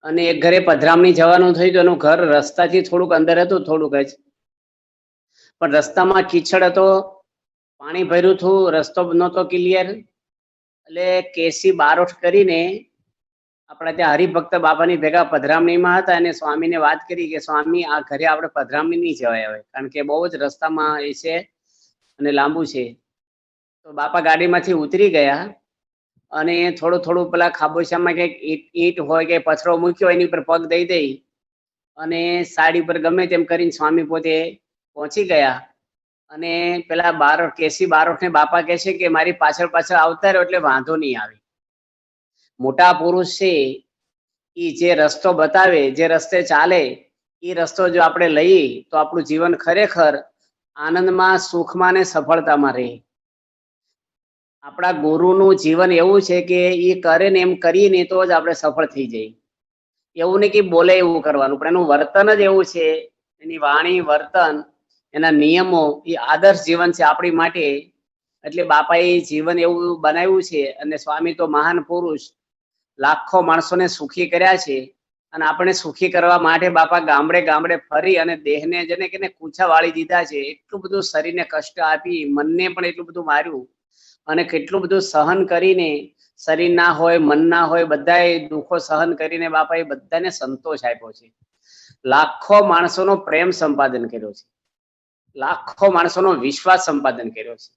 અને એક ઘરે પધરામણી જવાનું થયું તો એનું ઘર રસ્તાથી થોડુંક અંદર હતું, થોડુંક જ, પણ રસ્તામાં કીચડ હતો, પાણી ભર્યું હતું, રસ્તો નહોતો ક્લિયર. એટલે કેસી બારોટ કરીને આપણા ત્યાં હરિભક્ત બાપાની ભેગા પધરામણીમાં હતા અને સ્વામીને વાત કરી કે સ્વામી આ ઘરે આપણે પધરામણી નહીં જવાય હવે, કારણ કે બહુ જ રસ્તામાં એ છે અને લાંબુ છે. તો બાપા ગાડીમાંથી ઉતરી ગયા અને થોડું થોડું પેલા ખાબોચામાં કંઈક ઈટ હોય કે પથરો મૂક્યો એની ઉપર પગ દઈ અને સાડી પર ગમે તેમ કરીને સ્વામી પોતે પહોંચી ગયા. અને પેલા કેસી બારોટને બાપા કહે છે કે મારી પાછળ પાછળ આવતા રહ્યો એટલે વાંધો નહીં આવે. મોટા પુરુષ છે એ જે રસ્તો બતાવે, જે રસ્તે ચાલે, એ રસ્તો જો આપણે લઈએ તો આપણું જીવન ખરેખર આનંદમાં, સુખમાં ને સફળતામાં રહે. આપણા ગુરુનું જીવન એવું છે કે એ કરે ને એમ કરીને તો જ આપણે સફળ થઈ જઈએ. એવું નહીં કે બોલે એવું કરવાનું, પણ એનું વર્તન જ એવું છે, એની વાણી, વર્તન, એના નિયમો, એ આદર્શ જીવન છે આપણી માટે. એટલે બાપાએ જીવન એવું બનાવ્યું છે. અને સ્વામી તો મહાન પુરુષ, લાખો માણસોને સુખી કર્યા છે. અને આપણે સુખી કરવા માટે બાપા ગામડે ગામડે ફરી અને દેહને જેને કે કૂછા વાળી દીધા છે. એટલું બધું શરીરને કષ્ટ આપી, મનને પણ એટલું બધું માર્યું અને કેટલું બધું સહન કરીને, શરીર ના હોય, મન ના હોય, બધાએ દુઃખો સહન કરીને બાપાએ બધાને સંતોષ આપ્યો છે. લાખો માણસોનો પ્રેમ સંપાદન કર્યો છે, લાખો માણસોનો વિશ્વાસ સંપાદન કર્યો છે.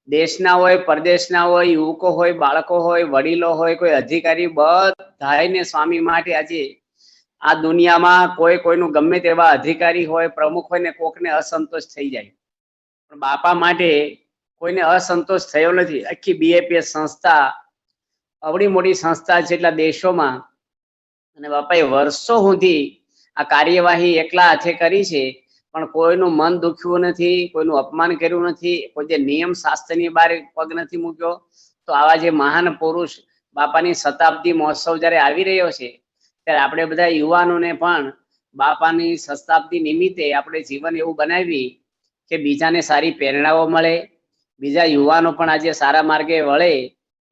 દેશના હોય, પરદેશના હોય, યુવકો હોય, બાળકો હોય, વડીલો હોય, કોઈ અધિકારી, બધાને સ્વામી માટે આજે આ દુનિયામાં કોઈ કોઈનું ગમે તેવા અધિકારી હોય, પ્રમુખ હોય ને કોકને અસંતોષ થઈ જાય, પણ બાપા માટે કોઈને અસંતોષ થયો નથી. આખી બીએપીએસ સંસ્થા, અવડી મોટી સંસ્થા છે એટલા દેશોમાં, અને બાપાએ વર્ષો સુધી આ કાર્યવાહી એકલા હાથે કરી છે, પણ કોઈનું મન દુખ્યું નથી, કોઈનું અપમાન કર્યું નથી, કોઈ જે નિયમ શાસ્ત્રની બહાર પગ નથી મૂક્યો. તો આવા જે મહાન પુરુષ, બાપાની શતાબ્દી મહોત્સવ જ્યારે આવી રહ્યો છે ત્યારે આપણે બધા યુવાનોને પણ બાપાની શતાબ્દી નિમિત્તે આપણે જીવન એવું બનાવી કે બીજાને સારી પ્રેરણાઓ મળે, બીજા યુવાનો પણ આજે સારા માર્ગે વળે,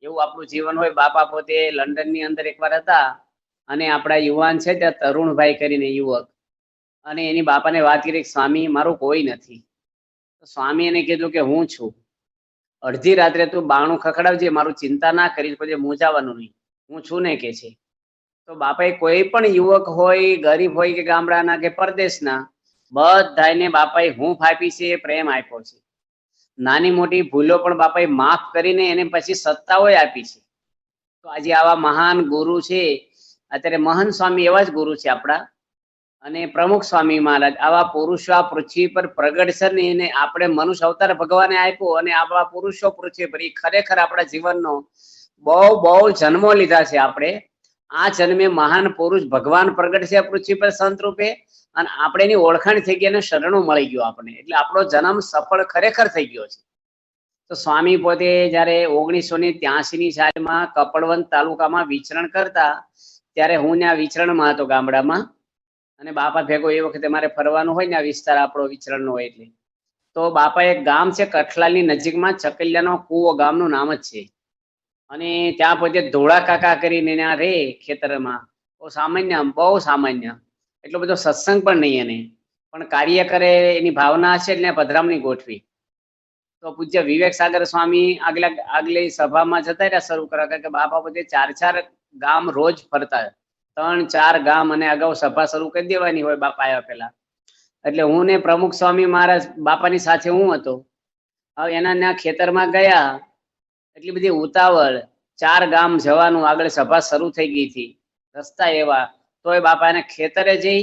એવું આપણું જીવન હોય. બાપા પોતે લંડનની અંદર એકવાર હતા અને આપણા યુવાન છે ત્યાં તરુણભાઈ કરીને યુવક, અને એની બાપાને વાત કરી કે સ્વામી મારું કોઈ નથી. તો સ્વામી એને કીધું કે હું છું, અડધી રાત્રે તું બાણું ખખડાવજે, મારું ચિંતા ના કરીશ, પછી મૂંઝાવાનું નહીં, હું છું ને કે છે. તો બાપાએ કોઈ પણ યુવક હોય, ગરીબ હોય કે ગામડાના કે પરદેશના, બધાને બાપાએ હૂંફ આપી છે, પ્રેમ આપ્યો છે. નાની મોટી ભૂલો પણ બાપાએ માફ કરીને એને પછી સત્તાઓ આપી છે. તો આજે આવા મહાન ગુરુ છે, અત્યારે મહંત સ્વામી એવા જ ગુરુ છે આપણા, અને પ્રમુખ સ્વામી મહારાજ, આવા પુરુષો આ પૃથ્વી પર પ્રગટ છે ને એને આપણે મનુષ્ય અવતાર ભગવાને આપ્યો, અને આવા પુરુષો પૃથ્વી પર, એ ખરેખર આપણા જીવનનો બહુ જન્મો લીધા છે આપણે. આ જન્મે મહાન પુરુષ ભગવાન પ્રગટ છે પૃથ્વી પર સંત રૂપે, અને આપણે એની ઓળખાણ થઈ ગઈ અને શરણું મળી ગયું આપણે, એટલે આપણો જન્મ સફળ ખરેખર થઈ ગયો છે. તો સ્વામી પોતે જયારે 1983ની સાલમાં કપડવંત તાલુકામાં વિચરણ કરતા, ત્યારે હું ત્યાં વિચરણમાં હતો ગામડામાં, અને બાપા ભેગો એ વખતે મારે ફરવાનું હોય ને, આ વિસ્તાર આપણો વિચરણનો હોય એટલે. તો બાપા એક ગામ છે કઠલાલની નજીકમાં, ચકલિયાનો કૂવો ગામનું નામ જ છે, અને ત્યાં પોતે ધોળા કાકા કરીને ત્યાં રે ખેતરમાં, બહુ સામાન્ય, એટલો બધો સત્સંગ પણ નહીં એને, પણ કાર્ય કરે એની ભાવના છે એટલે પધરામણી ગોઠવી. તો પૂજ્ય વિવેક સાગર સ્વામી આગલી સભામાં જતા રહ્યા શરૂ કરવા, કે બાપા પોતે 4 ગામ રોજ ફરતા, 3-4 ગામ, અને અગાઉ સભા શરૂ કરી દેવાની હોય બાપા આવ્યા પેલા. એટલે હું ને પ્રમુખ સ્વામી મહારાજ બાપાની સાથે હું હતો. હવે એના ખેતરમાં ગયા, એટલી બધી ઉતાવળ, 4 ગામ જવાનું, આગળ સભા શરૂ થઈ ગઈ હતી, રસ્તા એવા, તોય બાપા એને ખેતરે જઈ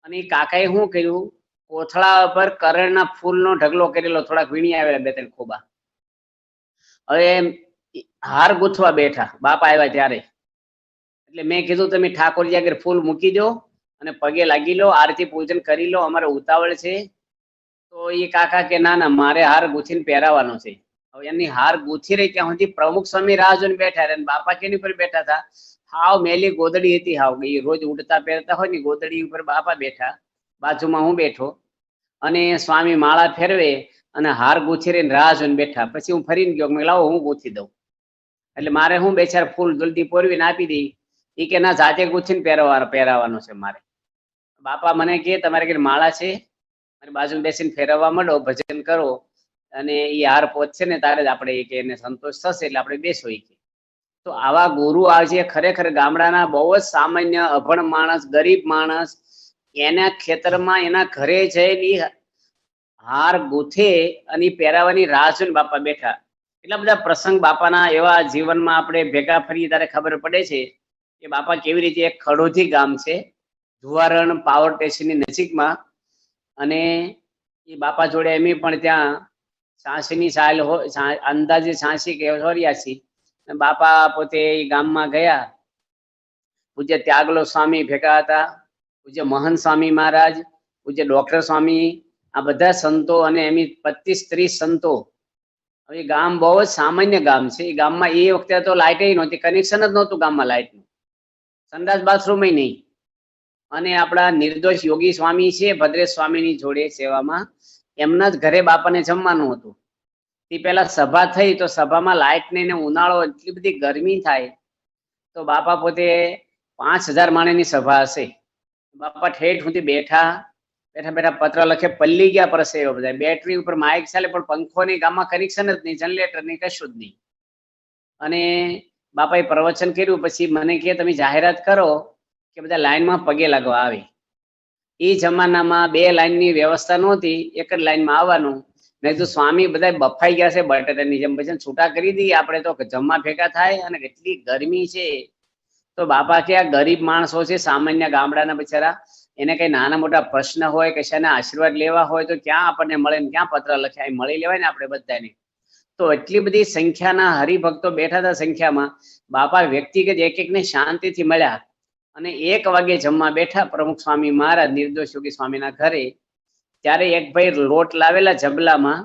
અને કાકાએ શું કર્યું, કોથળા પર કરણના ફૂલનો ઢગલો કરેલો, થોડાક વીણી આવેલા 2-3 ખોબા. હવે હાર ગૂંથવા બેઠા બાપા આવ્યા ત્યારે, એટલે મેં કીધું તમે ઠાકોરજી આગળ ફૂલ મૂકી દો અને પગે લાગી લો, આરતી પૂજન કરી લો, અમારે ઉતાવળ છે. તો એ કાકા કે ના મારે હાર ગૂંથીને પહેરાવાનો છે. હવે એની હાર ગૂંથી રહી ત્યાં સુધી પ્રમુખ સ્વામી રાહ જોઈને બેઠા રહ્યા, બાપા કેની ઉપર બેઠા હતા, હાવ મેલી ગોદડી હતી, હાવ એ રોજ ઉડતા પહેરતા હોય ને ગોદડી ઉપર બાપા બેઠા, બાજુમાં હું બેઠો, અને સ્વામી માળા ફેરવે અને હાર ગૂંથી રહીને રાહ જોઈને બેઠા. પછી હું ફરીને ગયો, મેં લાવો હું ગૂંથી દઉં. એટલે મારે હું 2-4 ફૂલ જલ્દી પોરવીને આપી દઈ. એ કે ના જાતે ગુથીને પહેરાવાનું છે મારે. બાપા મને કે તમારે કે માળા છે, મારી બાજુમાં બેસીને ફેરવવા માંડો, ભજન કરો, અને એ હાર પહોંચશે ને તારે જ આપણે કે એને સંતોષ થશે એટલે આપણે બેસો. તો આવા ગુરુ આજે ખરેખર ગામડાના બહુ જ સામાન્ય અભણ માણસ, ગરીબ માણસ, એના ખેતરમાં એના ઘરે જઈને હાર ગૂથે અને પહેરાવાની રાહ જોઈને બાપા બેઠા. એટલા બધા પ્રસંગ બાપાના એવા જીવનમાં આપણે ભેગા ફરીએ ત્યારે ખબર પડે છે કે બાપા કેવી રીતે. એક ખડોથી ગામ છે ધુવારણ પાવર સ્ટેશનની નજીકમાં, અને એ બાપા જોડે એમ પણ ત્યાં 86ની સાલ હોય, અંદાજે 86 કે 84. બાપા પોતે એ ગામમાં ગયા. પૂજ્ય ત્યાગલો સ્વામી ભેગા હતા, પૂજ્ય મહંત સ્વામી મહારાજ, પૂજ્ય ડોક્ટર સ્વામી, આ બધા સંતો અને એમની 25-30 સંતો. હવે ગામ બહુ જ સામાન્ય ગામ છે. એ ગામમાં એ વખતે તો લાઇટ નહોતી, કનેક્શન જ નહોતું ગામમાં લાઇટનું, સંડાસ બાથરૂમ નહીં. અને આપણા નિર્દોષ યોગી સ્વામી છે ભદ્રેશ સ્વામીની જોડે સેવામાં, એમના જ ઘરે બાપાને જમવાનું હતું. તે પેલા સભા થઈ તો સભામાં લાઇટ નહીં ને ઉનાળો, એટલી બધી ગરમી થાય. તો બાપા પોતે 5000 માણસની સભા હશે. બાપા ઠેઠ સુધી બેઠા બેઠા પત્ર લખે, પલ્લી ગયા પરસે એવા બધા. બેટરી ઉપર માઇક ચાલે પણ પંખો નહીં, ગામમાં કનેક્શન જ નહીં, જનરેટર નહીં, કશું જ નહીં. અને બાપાએ પ્રવચન કર્યું. પછી મને કહે તમે જાહેરાત કરો કે બધા લાઈનમાં પગે લાગવા આવે. એ જમાનામાં 2 લાઈનની વ્યવસ્થા નહોતી, એક જ લાઈનમાં આવવાનું. નહીં તો સ્વામી બધા બફાઈ ગયા છે બટેટાની જેમ, પછી છૂટા કરી દઈએ આપણે તો જમવા ભેગા થાય. અને કેટલી ગરમી છે. તો બાપા કે આ ગરીબ માણસો છે, સામાન્ય ગામડાના બિચારા, એને કઈ નાના મોટા પ્રશ્ન હોય, કશાના આશીર્વાદ લેવા હોય તો ક્યાં આપણને મળે ને ક્યાં પત્ર લખ્યા મળી લેવાય ને આપણે બધાને. તો એટલી બધી સંખ્યાના હરિભક્તો બેઠા હતા સંખ્યામાં. બાપા વ્યક્તિગત એક એકને શાંતિથી મળ્યા. અને 1 વાગે જમવા બેઠા પ્રમુખ સ્વામી મહારાજ નિર્દોષ યોગી સ્વામીના ઘરે. ત્યારે એક ભાઈ લોટ લાવેલા જબલામાં,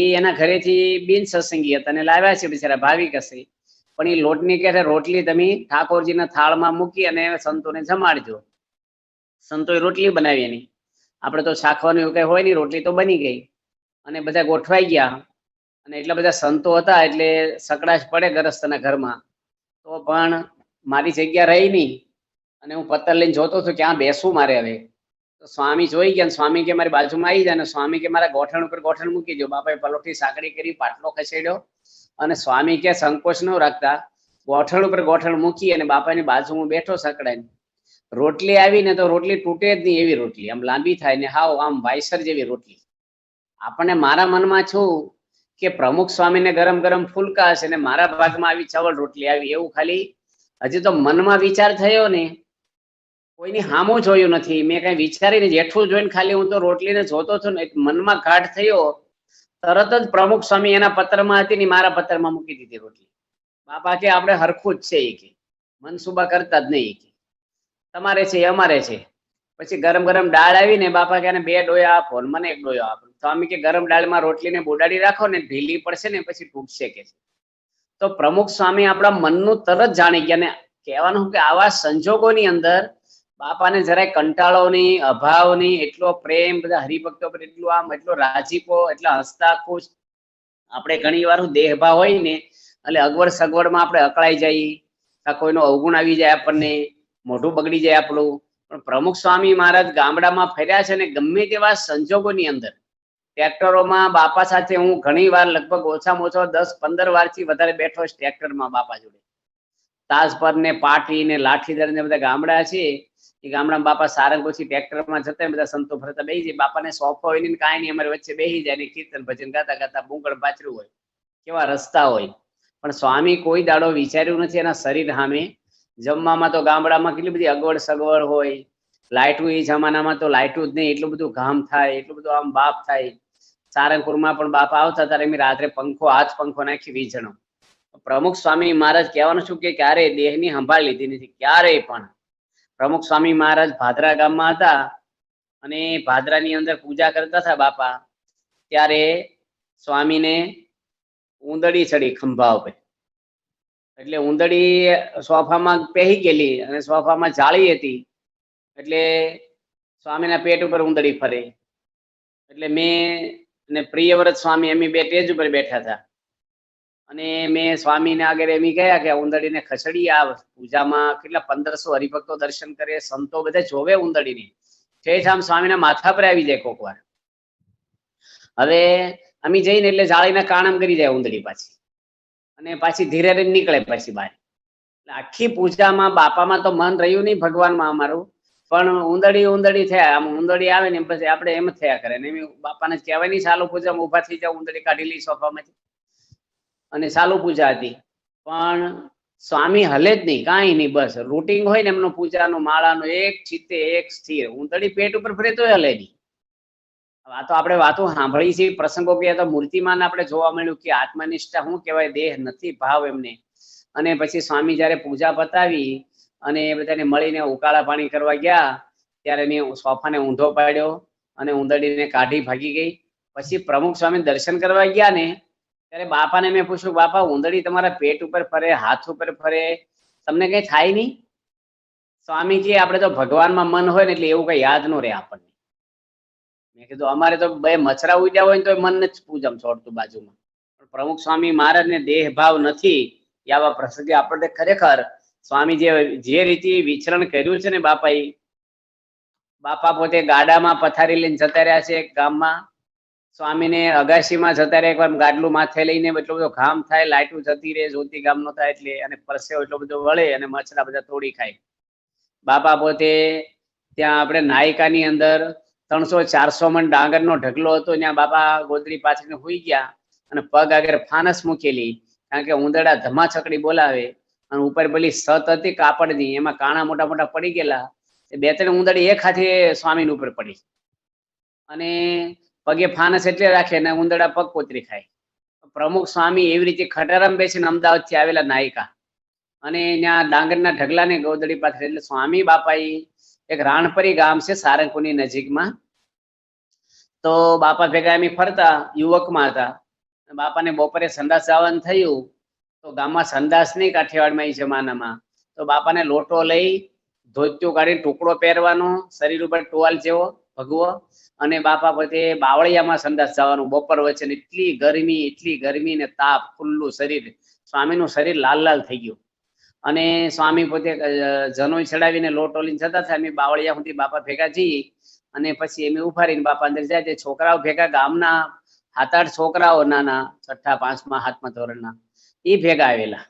એ એના ઘરેથી બિન સત્સંગી હતા અને લાવ્યા છે બિચારા, ભાવિક હશે. પણ એ લોટની કે રોટલી તમે ઠાકોરજીના થાળમાં મૂકી અને સંતોને જમાડજો. સંતોએ રોટલી બનાવી એની, આપણે તો શાખવાનું એવું કઈ હોય નહીં, રોટલી તો બની ગઈ અને બધા ગોઠવાઈ ગયા. અને એટલા બધા સંતો હતા એટલે સકડાશ પડે ગરસ્તના ઘરમાં. તો પણ મારી જગ્યા રહી નહીં અને હું પત્તર લઈને જોતો હતો ક્યાં બેસું મારે હવે. તો સ્વામી જોઈ ગયા. સ્વામી કે મારી બાજુમાં આવી જાય. અને સ્વામી કે મારા ગોઠણ ઉપર ગોઠણ મૂકી દો. બાપાએ પલોઠી સાંકડી કરી, પાટલો ખસેડ્યો, અને સ્વામી કે સંકોચ ન રાખતા ગોઠણ ઉપર ગોઠણ મૂકી અને બાપાની બાજુમાં બેઠો સકડાઈને. રોટલી આવીને તો રોટલી તૂટે જ નહીં એવી રોટલી, આમ લાંબી થાય ને હાવ આમ વાયસર જેવી રોટલી. આપણને મારા મનમાં છું કે પ્રમુખ સ્વામીને ગરમ ગરમ ફૂલકા હશે ને મારા ભાગમાં આવી ચવળ રોટલી આવી, એવું ખાલી હજી તો મનમાં વિચાર થયો ને, કોઈની હામું જોયું નથી, મેં કઈ વિચારીને જેઠું જોઈને ખાલી હું તો રોટલીને જોતો હતો ને, મનમાં ઘાટ થયો. તરત જ પ્રમુખ સ્વામી એના પત્રમાં હતી ને મારા પત્રમાં મૂકી દીધી રોટલી. બાપા કે આપણે હરખું જ છે, એ કે મનસુબા કરતા જ નહીં, કે તમારે છે અમારે છે. પછી ગરમ ગરમ દાળ આવીને બાપા કે 2 ડોયા આપો, મને 1 ડોયો આપો. સ્વામી કે ગરમ દાળમાં રોટલીને બોડાડી રાખો ને, ઢીલી પડશે ને પછી તૂટશે કે. તો પ્રમુખ સ્વામી આપણા મનનું તરત જાણી ગયા. ને કહેવાનું કે આવા સંજોગોની અંદર બાપાને જરાય કંટાળો નહીં, અભાવ નહીં, એટલો પ્રેમ બધા હરિભક્તો પર, એટલું આમ એટલો રાજીપો, એટલા હસતા ખુશ. આપણે ઘણી વાર દેહભાવ હોય ને એટલે અગવડ સગવડમાં આપણે અકળાઈ જઈએ, કોઈનો અવગુણ આવી જાય, આપણને મોઢું બગડી જાય આપણું. પણ પ્રમુખ સ્વામી મહારાજ ગામડામાં ફર્યા છે ને ગમે તેવા સંજોગોની અંદર ટ્રેક્ટરોમાં બાપા સાથે હું ઘણી વાર લગભગ ઓછામાં ઓછો 10-15 વારથી વધારે બેઠો ટ્રેક્ટરમાં બાપા જોડે. તાજપર ને પાટી ને લાઠીદર ને બધા ગામડા છે, એ ગામડામાં બાપા સારંગપુરથી ટ્રેક્ટરમાં જતા બધા સંતો ફરતા બેસી જાય. બાપાને સોફો હોય ને કાંઈ નહીં, અમારી વચ્ચે બેસી જાય ને કીર્તન ભજન ગાતા ગાતા બુંગળ પાછરું હોય, કેવા રસ્તા હોય. પણ સ્વામી કોઈ દાડો વિચાર્યું નથી એના શરીર સામે. જમવામાં તો ગામડામાં કેટલી બધી અગવડ સગવડ હોય, લાઇટું એ જમાનામાં તો લાઇટું જ નહીં, એટલું બધું ઘામ થાય, એટલું બધું આમ બાપ થાય. સારંગપુરમાં પણ બાપા આવતા ત્યારે એમ રાત્રે હાથ પંખો નાખી વીજણો. પ્રમુખ સ્વામી મહારાજ કહેવાનું શું કે ક્યારેય દેહની સંભાળ લીધી નથી, ક્યારેય પણ. પ્રમુખ સ્વામી મહારાજ ભાદરા ગામમાં હતા અને ભાદરાની અંદર પૂજા કરતા હતા બાપા. ત્યારે સ્વામીને ઉંદડી ચડી ખંભા ઉપર. એટલે ઉંદડી સોફામાં પહેરી ગયેલી અને સોફામાં જાળી હતી, એટલે સ્વામીના પેટ ઉપર ઉંદડી ફરે. એટલે મેં અને પ્રિયવ્રત સ્વામી એમ 2 ટેજ ઉપર બેઠા હતા. અને મેં સ્વામીને આગળ એમ ગયા કે ઉંદડીને ખસેડી આ પૂજામાં કેટલા 1500 હરિભક્તો દર્શન કરે, સંતો બધા જોવે ઉંદડીને, ઠેઠ આમ સ્વામીના માથા પર આવી જાય કોક વાર. હવે અમે જઈને એટલે જાળીના કાણમ કરી જાય ઉંદડી પાછી, અને પાછી ધીરે ધીરે નીકળે પાછી બહાર. આખી પૂજામાં બાપામાં તો મન રહ્યું નહીં, ભગવાનમાં અમારું, પણ ઉંદડી થયા. આમ ઉંદડી આવે ને પછી આપણે એમ જ થયા કરે ને એમ બાપાને કહેવાય નહીં ચાલુ પૂજામાં ઉભા થઈ જાવ, ઉંદડી કાઢી લઈ સોફામાંથી, અને ચાલુ પૂજા હતી. પણ સ્વામી હલે જ નહીં, કાંઈ નહીં, બસ રૂટિંગ હોય ને એમનો પૂજાનો માળાનો એક ચિત્તે એક સ્થિર. ઉંદડી પેટ ઉપર ફરે તોય હલે નહીં. આ તો આપણે વાતો સાંભળી છે, પ્રસંગો કે તો મૂર્તિમાન આપણે જોવા મળ્યું કે આત્મનિષ્ઠા શું કહેવાય, દેહ નથી ભાવ એમને. અને પછી સ્વામી જયારે પૂજા પતાવી અને એ બધાને મળીને ઉકાળા પાણી કરવા ગયા, ત્યારે મેં સોફાને ઊંધો પાડ્યો અને ઉંદડીને કાઢી ભાગી ગઈ. પછી પ્રમુખ સ્વામી દર્શન કરવા ગયા ને ત્યારે બાપાને મેં પૂછ્યું, બાપા ઉંદડી તમારા પેટ ઉપર ફરે, હાથ ઉપર ફરે, તમને કઈ થાય નહીં? સ્વામી કે આપણે તો ભગવાનમાં મન હોય ને એટલે એવું કઈ યાદ ન રહે આપણને. મેં કીધું અમારે તો બે મચ્છરા ઉડ્યા હોય ને તો મન જ પૂજામાં છોડતું બાજુમાં. પણ પ્રમુખ સ્વામી મહારાજને દેહ ભાવ નથી. આવા પ્રસંગે આપણને ખરેખર સ્વામી જે રીતે વિચરણ કર્યું છે ને બાપા પોતે ગાડામાં પથારી લઈને જતા રહ્યા છે ગામમાં. સ્વામીને અગાશીમાં જતા રહ્યા, એકવાર ગાડલું માથે લઈને એટલો બધો ઘામ થાય, લાઈટું જતી રહે, જ્યોતિ ગામ નો થાય એટલે, અને પરસેવો એટલો બધો વળે અને મચ્છરા બધા તોડી ખાય. બાપા પોતે ત્યાં આપણે નાયકાની અંદર 300-400 મણ ડાંગરનો ઢગલો હતો, ત્યાં બાપા ગોદડી પાછળ હુઈ ગયા અને પગ આગળ ફાનસ મૂકેલી, કારણ કે ઉંદરડા ધમાચકડી બોલાવે. અને ઉપર પેલી સત હતી કાપડની, એમાં કાણા મોટા મોટા પડી ગયેલા. 2-3 ઉંદરડી એક હાથે સ્વામી ઉપર પડી, અને પગે ફાનસ એટલે રાખે ને ઉંદરડા પગ કોતરી ખાય. પ્રમુખ સ્વામી એવી રીતે ખટારામાં બેસીને અમદાવાદ થી આવેલા નાયકા, અને ત્યાં ડાંગરના ઢગલાને ગોદડી પાથરે. એટલે સ્વામી બાપા એક રાણપરી ગામ છે સારંગપુરની નજીકમાં, તો બાપા ભેગા એમ ફરતા, યુવકમાં હતા. બાપાને બપોરે સંડાસ જવાનું થયું, તો ગામમાં સંડાસ નહીં કાઠિયાવાડમાં એ જમાનામાં, તો બાપાને લોટો લઈ ધોતિયું કાઢી ટુકડો પહેરવાનો, શરીર ઉપર ટોવાલ જેવો ભગવો, અને બાપા પોતે બાવળિયામાં સંડાસ જવાનું બપોર વચ્ચે. એટલી ગરમી ને તાપ, ખુલ્લું શરીર, સ્વામીનું શરીર લાલ લાલ થઈ ગયું. અને સ્વામી પોતે જનોઈ ચડાવીને લોટો લઈને જતા હતા. અમે બાવળિયા સુધી બાપા ભેગા જઈએ, અને પછી એમ ઉભા રહીને બાપા અંદર જાય. તે છોકરાઓ ભેગા, ગામના 7-8 છોકરાઓ નાના, 6ઠ્ઠા 5મા 7મા ધોરણના, એ ભેગા આવેલા.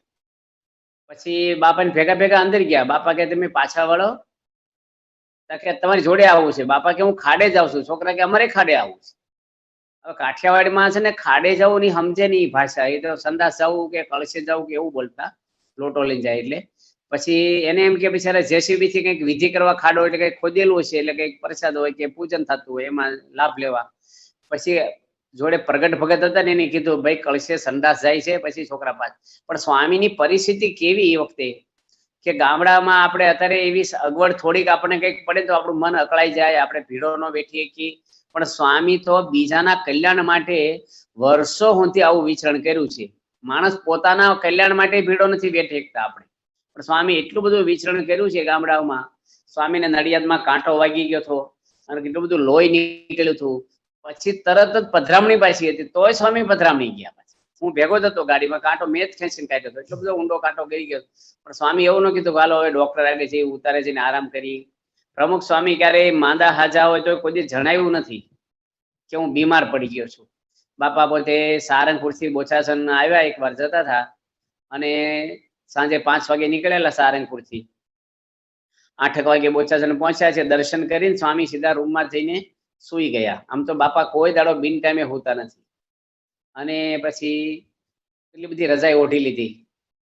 પછી બાપાને ભેગા અંદર ગયા. બાપા કે તમે પાછા વળો, કે તમારી જોડે આવવું છે. બાપા કે હું ખાડે જાઉં છું. છોકરા કે અમારે ખાડે આવવું છે. હવે કાઠિયાવાડમાં છે ને ખાડે જવું નહીં સમજે નહીં ભાષા, એ તો સંદાસ જવું કે કળશે જવું કે એવું બોલતા, લોટો લઈને જાય એટલે. પછી એને એમ કે બિચારા જેસીબી થી કંઈક વિધિ કરવા ખાડો એટલે કંઈક ખોદેલું છે, એટલે કંઈક પ્રસાદ હોય કે પૂજન થતું હોય, એમાં લાભ લેવા. પછી જોડે પ્રગટ ભગત હતા ને એને કીધું, ભાઈ કળશે સંદાસ જાય છે. પછી છોકરા પાછ. પણ સ્વામીની પરિસ્થિતિ કેવી એ વખતે, કે ગામડામાં આપણે અત્યારે એવી અગવડ થોડીક આપણને કંઈક પડે તો આપણું મન અકળાઈ જાય, આપણે ભીડો ન બેઠીએ કે. પણ સ્વામી તો બીજાના કલ્યાણ માટે વર્ષો સુધી આવું વિચરણ કર્યું છે. માણસ પોતાના કલ્યાણ માટે ભીડો નથી બેઠી શકતા આપણે, પણ સ્વામી એટલું બધું વિચરણ કર્યું છે ગામડાઓમાં. સ્વામીને નડિયાદમાં કાંટો વાગી ગયો હતો અને કેટલું બધું લોહી નીકળ્યું હતું. પછી તરત જ પધરામણી પાછી હતી, તોય સ્વામી પધરામણી ગયા. પછી હું ભેગો જ હતો ગાડીમાં, કાંટો મેં જ ખેંચીને કાઢ્યો હતો, એટલો બધો ઊંડો કાંટો ગઈ ગયો. પણ સ્વામી એવું ન કીધું હાલો હવે ડોક્ટર આગળ જઈ ઉતારે જઈને આરામ કરી. પ્રમુખ સ્વામી ક્યારેય માંદા હાજા હોય તો કોઈ જણાવ્યું નથી કે હું બીમાર પડી ગયો છું. બાપા પોતે સારંગપુરથી બોચાસન આવ્યા, એક વાર જતા હતા, અને સાંજે 5 વાગે નીકળેલા સારંગપુરથી. 8 વાગે બોચાસન પહોંચ્યા છે. દર્શન કરીને સ્વામી સીધા રૂમમાં જઈને સુઈ ગયા. આમ તો બાપા કોઈ દાડો બિન ટાઈમે હોતા નથી. અને પછી એટલી બધી રજાઈ ઓઢી લીધી.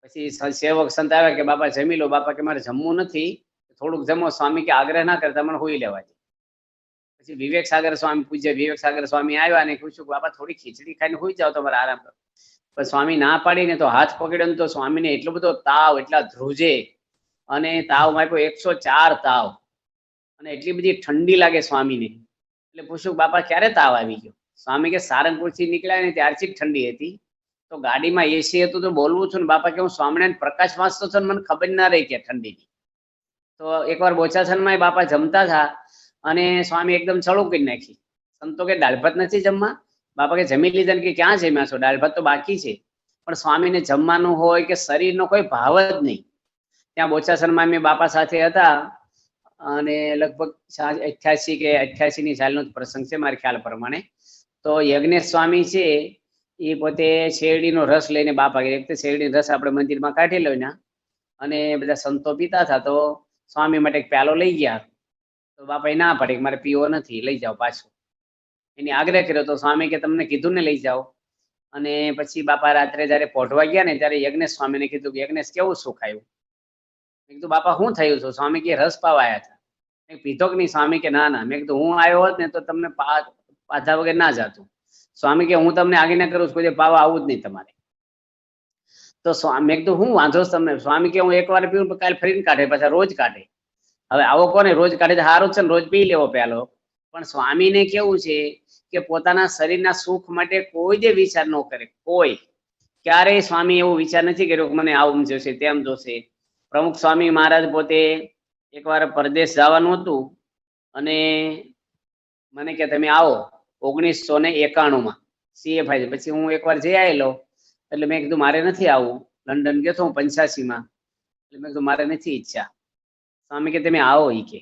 પછી સેવક સંત આવ્યા કે બાપા જમી લો. બાપા કે મારે જમવું નથી, થોડુંક જમો. સ્વામી કે આગ્રહ ના કરતા, મને હોઈ લેવા દે. પછી વિવેક સાગર સ્વામી, પૂજ્ય વિવેક સાગર સ્વામી આવ્યા અને પૂછ્યું કે બાપા થોડી ખીચડી ખાઈને હોઈ જાવ, તમારે આરામ કરો. પણ સ્વામી ના પાડીને તો હાથ પકડ્યો તો સ્વામીને એટલો બધો તાવ, એટલા ધ્રુજે, અને તાવ માપ્યો 104 તાવ, અને એટલી બધી ઠંડી લાગે સ્વામીને. એટલે પૂછ્યું બાપા ક્યારે તાવ આવી ગયો? સ્વામી કે સારંગપુર થી નીકળ્યા ને ત્યારથી ઠંડી હતી, તો ગાડીમાં એસી હતું તો બોલવું છું ને. બાપા કે હું સ્વામિનારાયણ પ્રકાશ વાંચતો છું, મને ખબર ના રહી કે ઠંડીની. તો એકવાર બોચાસનમાં બાપા જમતા હતા અને સ્વામી એકદમ ચડું કરી નાખી. સંતો કે દાળ ભાત નથી જમવા? બાપા કે જમી લીધા. કે ક્યાં જમ્યા છો? દાળ ભાત તો બાકી છે. પણ સ્વામીને જમવાનું હોય કે શરીરનો કોઈ ભાવ જ નહીં. ત્યાં બોચાસણમાં મેં બાપા સાથે હતા અને લગભગ 88 કે 88 ની સાલનો પ્રસંગ છે મારા ખ્યાલ પ્રમાણે. તો યજ્ઞેશ સ્વામી છે એ પોતે શેરડીનો રસ લઈને બાપા એક તો શેરડીનો રસ આપણે મંદિરમાં કાઢેલો ને અને બધા સંતો પીતા હતા. તો સ્વામી માટે એક પ્યાલો લઈ ગયા. તો બાપાએ ના પાડી કે મારે પીવો નથી, લઈ જાઓ પાછું. એની આગ્રહ કર્યો તો સ્વામી કે તમને કીધું ને લઈ જાઓ. અને પછી બાપા રાત્રે જયારે પોઢવા ગયા ને ત્યારે યજ્ઞેશ સ્વામીને કીધું કે યજ્ઞેશ કેવું સુખ આવ્યું? મેં કીધું બાપા શું થયું છે? સ્વામી કે રસ પાવા આવ્યા હતા. મેં પીધો કે નહીં? સ્વામી કે ના ના. મેં કીધું હું આવ્યો હોત ને તો તમને પાધા વગર ના જાતું. સ્વામી કે હું તમને આજ્ઞા કરું છું, કોઈ પાવા આવું જ નહીં તમારે. તો મેં કીધું હું વાંધો તમને? સ્વામી કે હું એકવાર પીવું કાલે ફરીને કાઢે, પાછા રોજ કાઢે. હવે આવો કોને રોજ કાઢે? સારું છે ને, રોજ પી લેવો પ્યાલો. પણ સ્વામીને કેવું છે કે પોતાના શરીરના સુખ માટે કોઈ જે વિચાર ન કરે. કોઈ ક્યારેય સ્વામી એવો વિચાર નથી કર્યો કે મને આવું જોશે તેમ જોશે. પ્રમુખ સ્વામી મહારાજ પોતે એકવાર પરદેશ જવાનું હતું અને મને કે તમે આવો 1991 CFI. પછી હું એકવાર જઈ આવેલો એટલે મેં કીધું મારે નથી આવું. લંડન ગયો તો હું 85માં. એટલે મેં કીધું મારે નથી ઈચ્છા. સ્વામી કે તમે આવો ઈ કે.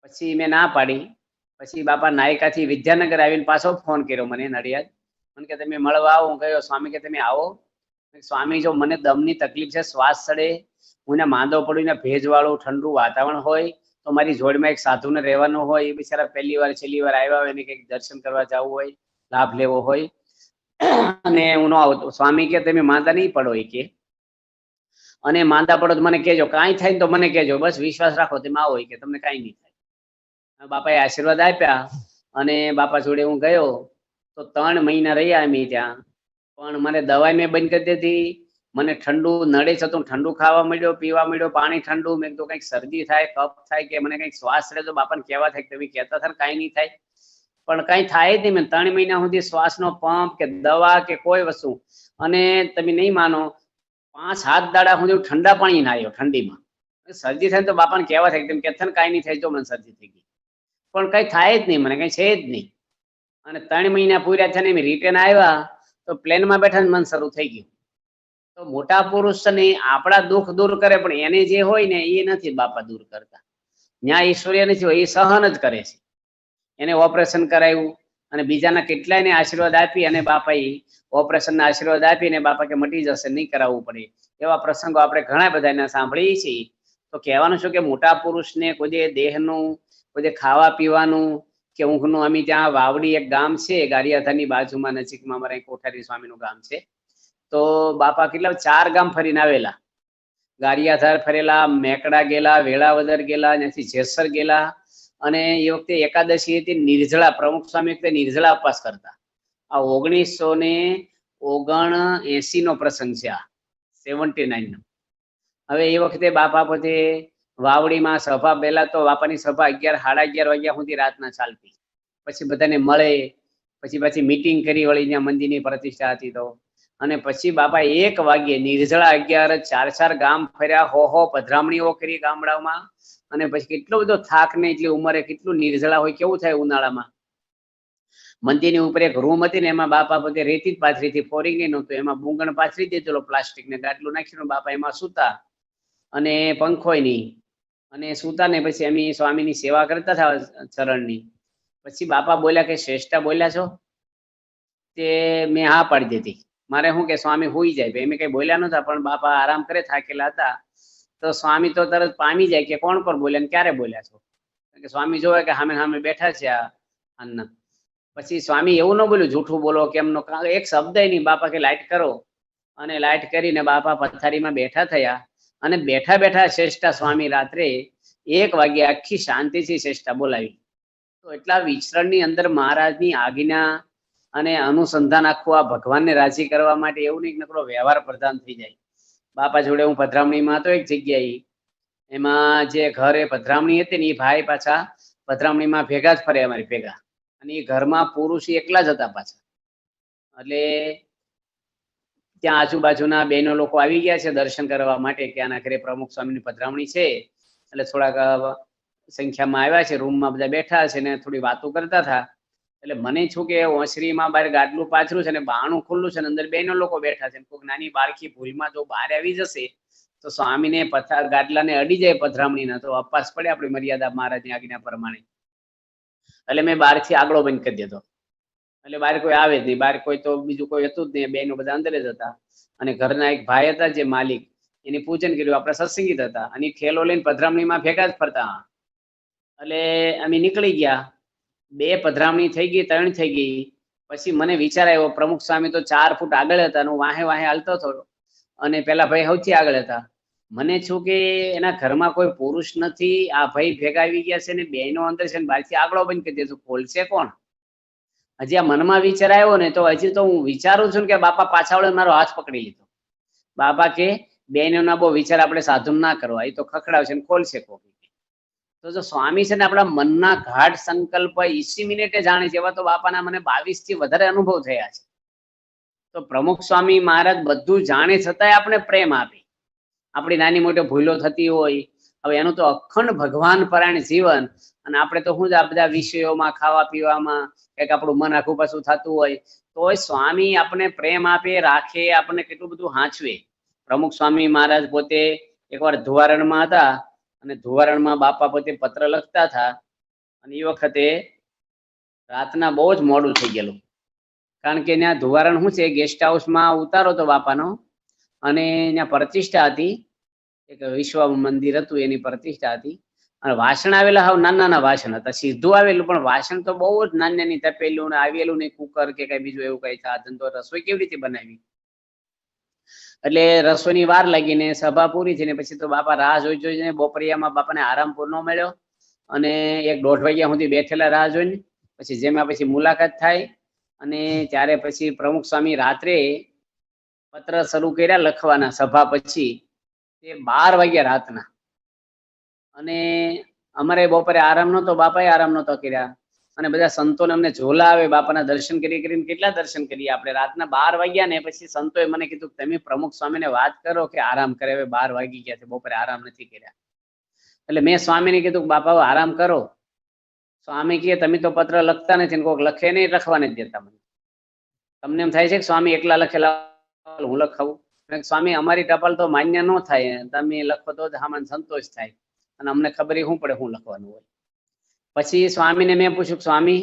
પછી મેં ના પાડી. પછી બાપા નાયકાથી વિદ્યાનગર આવીને પાછો ફોન કર્યો મને નડિયાદ. મને કે તમે મળવા આવો. હું ગયો. સ્વામી કે તમે આવો. સ્વામી જો મને દમની તકલીફ છે, શ્વાસ ચડે, હું માંદો પડું, ભેજવાળું ઠંડુ વાતાવરણ હોય તો મારી જોડમાં એક સાધુને રહેવાનું હોય. એ બિચારા પહેલી વાર છેલ્લી વાર આવ્યા હોય ને કંઈક દર્શન કરવા જવું હોય, લાભ લેવો હોય અને હું ન આવતો. સ્વામી કે તમે માંદા નહીં પડો એ કે, અને માંદા પડો તો મને કહેજો, કાંઈ થાય ને તો મને કહેજો, બસ વિશ્વાસ રાખો, તમે આવો કે તમને કાંઈ નહીં થાય. બાપાએ આશીર્વાદ આપ્યા અને બાપા જોડે હું ગયો તો 3 મહિના રહ્યા અમે ત્યાં. પણ મને દવાઈ મેં બંધ કરી દીધી. મને ઠંડુ નડે છે તો ઠંડુ ખાવા મળ્યો, પીવા મળ્યો, પાણી ઠંડુ. મેં તો કંઈક શરદી થાય, કફ થાય કે મને કંઈક શ્વાસ ચડે તો બાપાને કહેવા થાય કે તમે કહેતા હતા કાંઈ નહીં થાય, પણ કાંઈ થાય જ નહીં. મેં 3 મહિના સુધી શ્વાસનો પંપ કે દવા કે કોઈ વસ્તુ. અને તમે નહીં માનો 5-7 દાડા સુધી ઠંડા પાણી નાહ્યો ઠંડીમાં. શરદી થાય તો બાપાને કહેવા થાય કે તમે કહેતા ને કાંઈ નહીં થાય, તો મને શરદી થઈ ગઈ, પણ કંઈ થાય જ નહીં, મને કંઈ છે જ નહીં. અને 3 મહિના પૂર્યા થઈને મેં રિટર્ન આવ્યા તો પ્લેનમાં બેઠા મન શરૂ થઈ ગયું. તો મોટા પુરુષ ને આપણા દુઃખ દૂર કરે, પણ એને જે હોય ને એ નથી બાપા દૂર કરતા. ન્યા ઈશ્વરીય નથી હોય, એ સહન જ કરે છે. એને ઓપરેશન કરાવ્યું અને બીજાના કેટલાયને આશીર્વાદ આપી અને બાપાએ ઓપરેશનના આશીર્વાદ આપીને બાપા કે મટી જશે, નહીં કરાવવું પડે. એવા પ્રસંગો આપણે ઘણા બધાને સાંભળીએ છીએ. તો કહેવાનું શું કે મોટા પુરુષને કોઈ દેહનું, કોઈ ખાવા પીવાનું કે ઊંઘનું. અમે ત્યાં વાવડી એક ગામ છે ગારિયાધારની બાજુમાં નજીકમાં, અમારા કોઠારી સ્વામીનું ગામ છે. તો બાપા કેટલા 4 ગામ ફરીને આવેલા. ગારિયાધાર ફરેલા, મેકડા ગયેલા, વેળાવદર ગયેલા, ત્યાંથી જેસર ગયેલા. અને એ વખતે એકાદશી હતી, નિર્જળા. પ્રમુખ સ્વામી વખતે નિર્જળા ઉપવાસ કરતા. આ 1979 નો પ્રસંગ છે, આ 79 નો. હવે એ વખતે બાપા પોતે વાવડીમાં સભા, પહેલા તો બાપાની સભા 11 સાડા 11 વાગ્યા સુધી રાતના ચાલતી. પછી બધાને મળે, પછી મીટિંગ કરી વળી, ત્યાં મંદિરની પ્રતિષ્ઠા હતી તો. અને પછી બાપા 1 વાગ્યે નિર્જળા 11 4 ગામ ફર્યા, હો પધરામણીઓ કરી ગામડાઓમાં. અને પછી કેટલો બધો થાક ને એટલી ઉંમરે કેટલું નિર્જળા હોય, કેવું થાય ઉનાળામાં. મંદિરની ઉપર એક રૂમ હતી ને એમાં બાપા પોતે રેતી જ પાથરી હતી, ફોરિંગ નહીં નહોતું. એમાં બુંગણ પાથરી દીધેલો, પ્લાસ્ટિક ને ગાટલું નાખ્યું. બાપા એમાં સૂતા અને પંખોય નહીં અને સૂતા ને. પછી અમે સ્વામીની સેવા કરતા હતા ચરણની. પછી બાપા બોલ્યા કે શ્રેષ્ઠા બોલ્યા છો? તે મેં હા પાડી દીધી. મારે શું કે સ્વામી હોઈ જાય, એમ કઈ બોલ્યા નતા. પણ બાપા આરામ કરે, થાકેલા હતા. તો સ્વામી તો તરત પામી જાય કે કોણ પર બોલ્યા ને ક્યારે બોલ્યા છો. કે સ્વામી જોવે કે સામે સામે બેઠા છે આ અન્ન. પછી સ્વામી એવું ન બોલ્યું જૂઠું બોલો કેમનો, એક શબ્દ નહીં. બાપા કે લાઈટ કરો, અને લાઈટ કરીને બાપા પથારીમાં બેઠા થયા. અને બેઠા બેઠા શ્રેષ્ઠા સ્વામી રાત્રે 1 વાગ્યે આખી શાંતિથી શ્રેષ્ઠા બોલાવી. તો એટલા વિચરણની અંદર મહારાજની આજ્ઞા અને અનુસંધાન આખું આ ભગવાનને રાજી કરવા માટે એવું નહીં નકરો વ્યવહાર પ્રધાન થઈ જાય. બાપા જોડે હું પધરામણીમાં હતો એક જગ્યાએ, એમાં જે ઘરે પધરામણી હતી ને એ ભાઈ પાછા પધરામણીમાં ભેગા જ ફરે અમારી ભેગા. અને એ ઘરમાં પુરુષ એકલા જ હતા પાછા. એટલે ત્યાં આજુબાજુના બહેનો લોકો આવી ગયા છે દર્શન કરવા માટે કે આના ઘરે પ્રમુખ સ્વામીની પધરામણી છે. એટલે થોડાક સંખ્યામાં આવ્યા છે, રૂમમાં બધા બેઠા છે ને થોડી વાતો કરતા હતા. એટલે મને છું કે ઓસરીમાં બહાર ગાડલું પાથરું છે ને બારણું ખુલ્લું છે ને અંદર બેનો લોકો બેઠા છે, કોઈક નાની બાળકી ભૂલમાં જો બહાર આવી જશે તો સ્વામીને ગાડલાને અડી જાય પધરામણીના તો અપાસ પડે આપણી મર્યાદા મહારાજની આજ્ઞા પ્રમાણે. એટલે મેં બહારથી આગળો બંધ કરી દીધો, એટલે બહાર કોઈ આવે જ નહીં, બહાર કોઈ તો બીજું કોઈ હતું જ નહીં, બેનો બધા અંદર જ હતા. અને ઘરના એક ભાઈ હતા જે માલિક, એની પૂજન કર્યું, આપણે સત્સંગીત હતા અને થેલો લઈને પધરામણીમાં ભેગા જ ફરતા. એટલે અમે નીકળી ગયા, 2 પધરામણી થઈ ગઈ, 3 થઈ ગઈ. પછી મને વિચાર આવ્યો, પ્રમુખ સ્વામી તો 4 ફૂટ આગળ હતા, હું વાહે વાહે હાલતો હતો અને પેલા ભાઈ સૌથી આગળ હતા. મને છું કે એના ઘરમાં કોઈ પુરુષ નથી, આ ભાઈ ભેગા આવી ગયા છે ને બેનો અંદર છે ને બહારથી આગળો બંધ કરી દેશું, ખોલશે કોણ? હજી આ મનમાં વિચાર આવ્યો ને તો હજી તો હું વિચારું છું કે બાપા પાછા વળે મારો હાથ પકડી લીધો. બાપા કે બેનોના બહુ વિચાર આપણે સાધુ ના કરવા, એ તો ખખડાવશે ને ખોલશે કોક. તો જો સ્વામી છે ને આપણા મનના ઘાટ સંકલ્પ 20 મિનિટે જાણે છે, એવા તો બાપાના મને 22 થી વધારે અનુભવ થયા છે. તો પ્રમુખ સ્વામી મહારાજ બધું જાણે છતાંય આપણે પ્રેમ આપે. આપણી નાની મોટી ભૂલો થતી હોય, હવે એનું તો અખંડ ભગવાન પરાયણ જીવન, અને આપણે તો શું જ આ બધા વિષયોમાં ખાવા પીવામાં કંઈક આપણું મન આખું પાછું થતું હોય, તોય સ્વામી આપણે પ્રેમ આપે, રાખે, આપણને કેટલું બધું હાંચવે. પ્રમુખ સ્વામી મહારાજ પોતે એકવાર ધુવારણમાં હતા અને ધુવારણમાં બાપા પોતે પત્ર લખતા હતા અને એ વખતે રાતના બહુ જ મોડું થઈ ગયેલું, કારણ કે ત્યાં ધુવારણ શું છે, ગેસ્ટ હાઉસમાં ઉતારો તો બાપાનો અને ત્યાં પ્રતિષ્ઠા હતી, એક વિશ્વ મંદિર હતું એની પ્રતિષ્ઠા હતી અને વાસણ આવેલા હાવ નાના નાના વાસણ હતા, સીધું આવેલું પણ વાસણ તો બહુ જ નાની નાની તપેલું ને આવેલું નહીં, કુકર કે કઈ બીજું એવું કઈ સાધન, તો રસોઈ કેવી રીતે બનાવી? એટલે રસોઈની વાર લાગીને સભા પૂરી થઈને પછી તો બાપા રાહ જોઈને બપોરિયામાં બાપાને આરામ પૂર ન મળ્યો અને 1-1.5 વાગ્યા સુધી બેઠેલા રાહ જોઈને. પછી જેમાં પછી મુલાકાત થાય અને ત્યારે પછી પ્રમુખ સ્વામી રાત્રે પત્ર શરૂ કર્યા લખવાના સભા પછી, તે 12 વાગ્યા રાતના. અને અમારે બપોરે આરામ નહોતો, બાપાએ આરામ નહોતો કર્યા અને બધા સંતોને અમને ઝોલા આવે, બાપાના દર્શન કરીને કેટલા દર્શન કરીએ આપણે. રાતના 12 વાગ્યા ને પછી સંતોએ મને કીધું તમે પ્રમુખ સ્વામીને વાત કરો કે આરામ કરે, હવે 12 વાગી ગયા છે, બપોરે આરામ નથી કર્યા. એટલે મેં સ્વામીને કીધું બાપા આરામ કરો. સ્વામી કહે તમે તો પત્ર લખતા નથી, કોઈક લખે નહીં, લખવા નથી દેતા મને. તમને એમ થાય છે કે સ્વામી એકલા લખેલા હું લખાવું? સ્વામી અમારી ટપાલ તો માન્ય ન થાય, તમે લખો તો જ આમાં સંતોષ થાય અને અમને ખબર શું પડે શું લખવાનું હોય. પછી સ્વામીને મેં પૂછ્યું, સ્વામી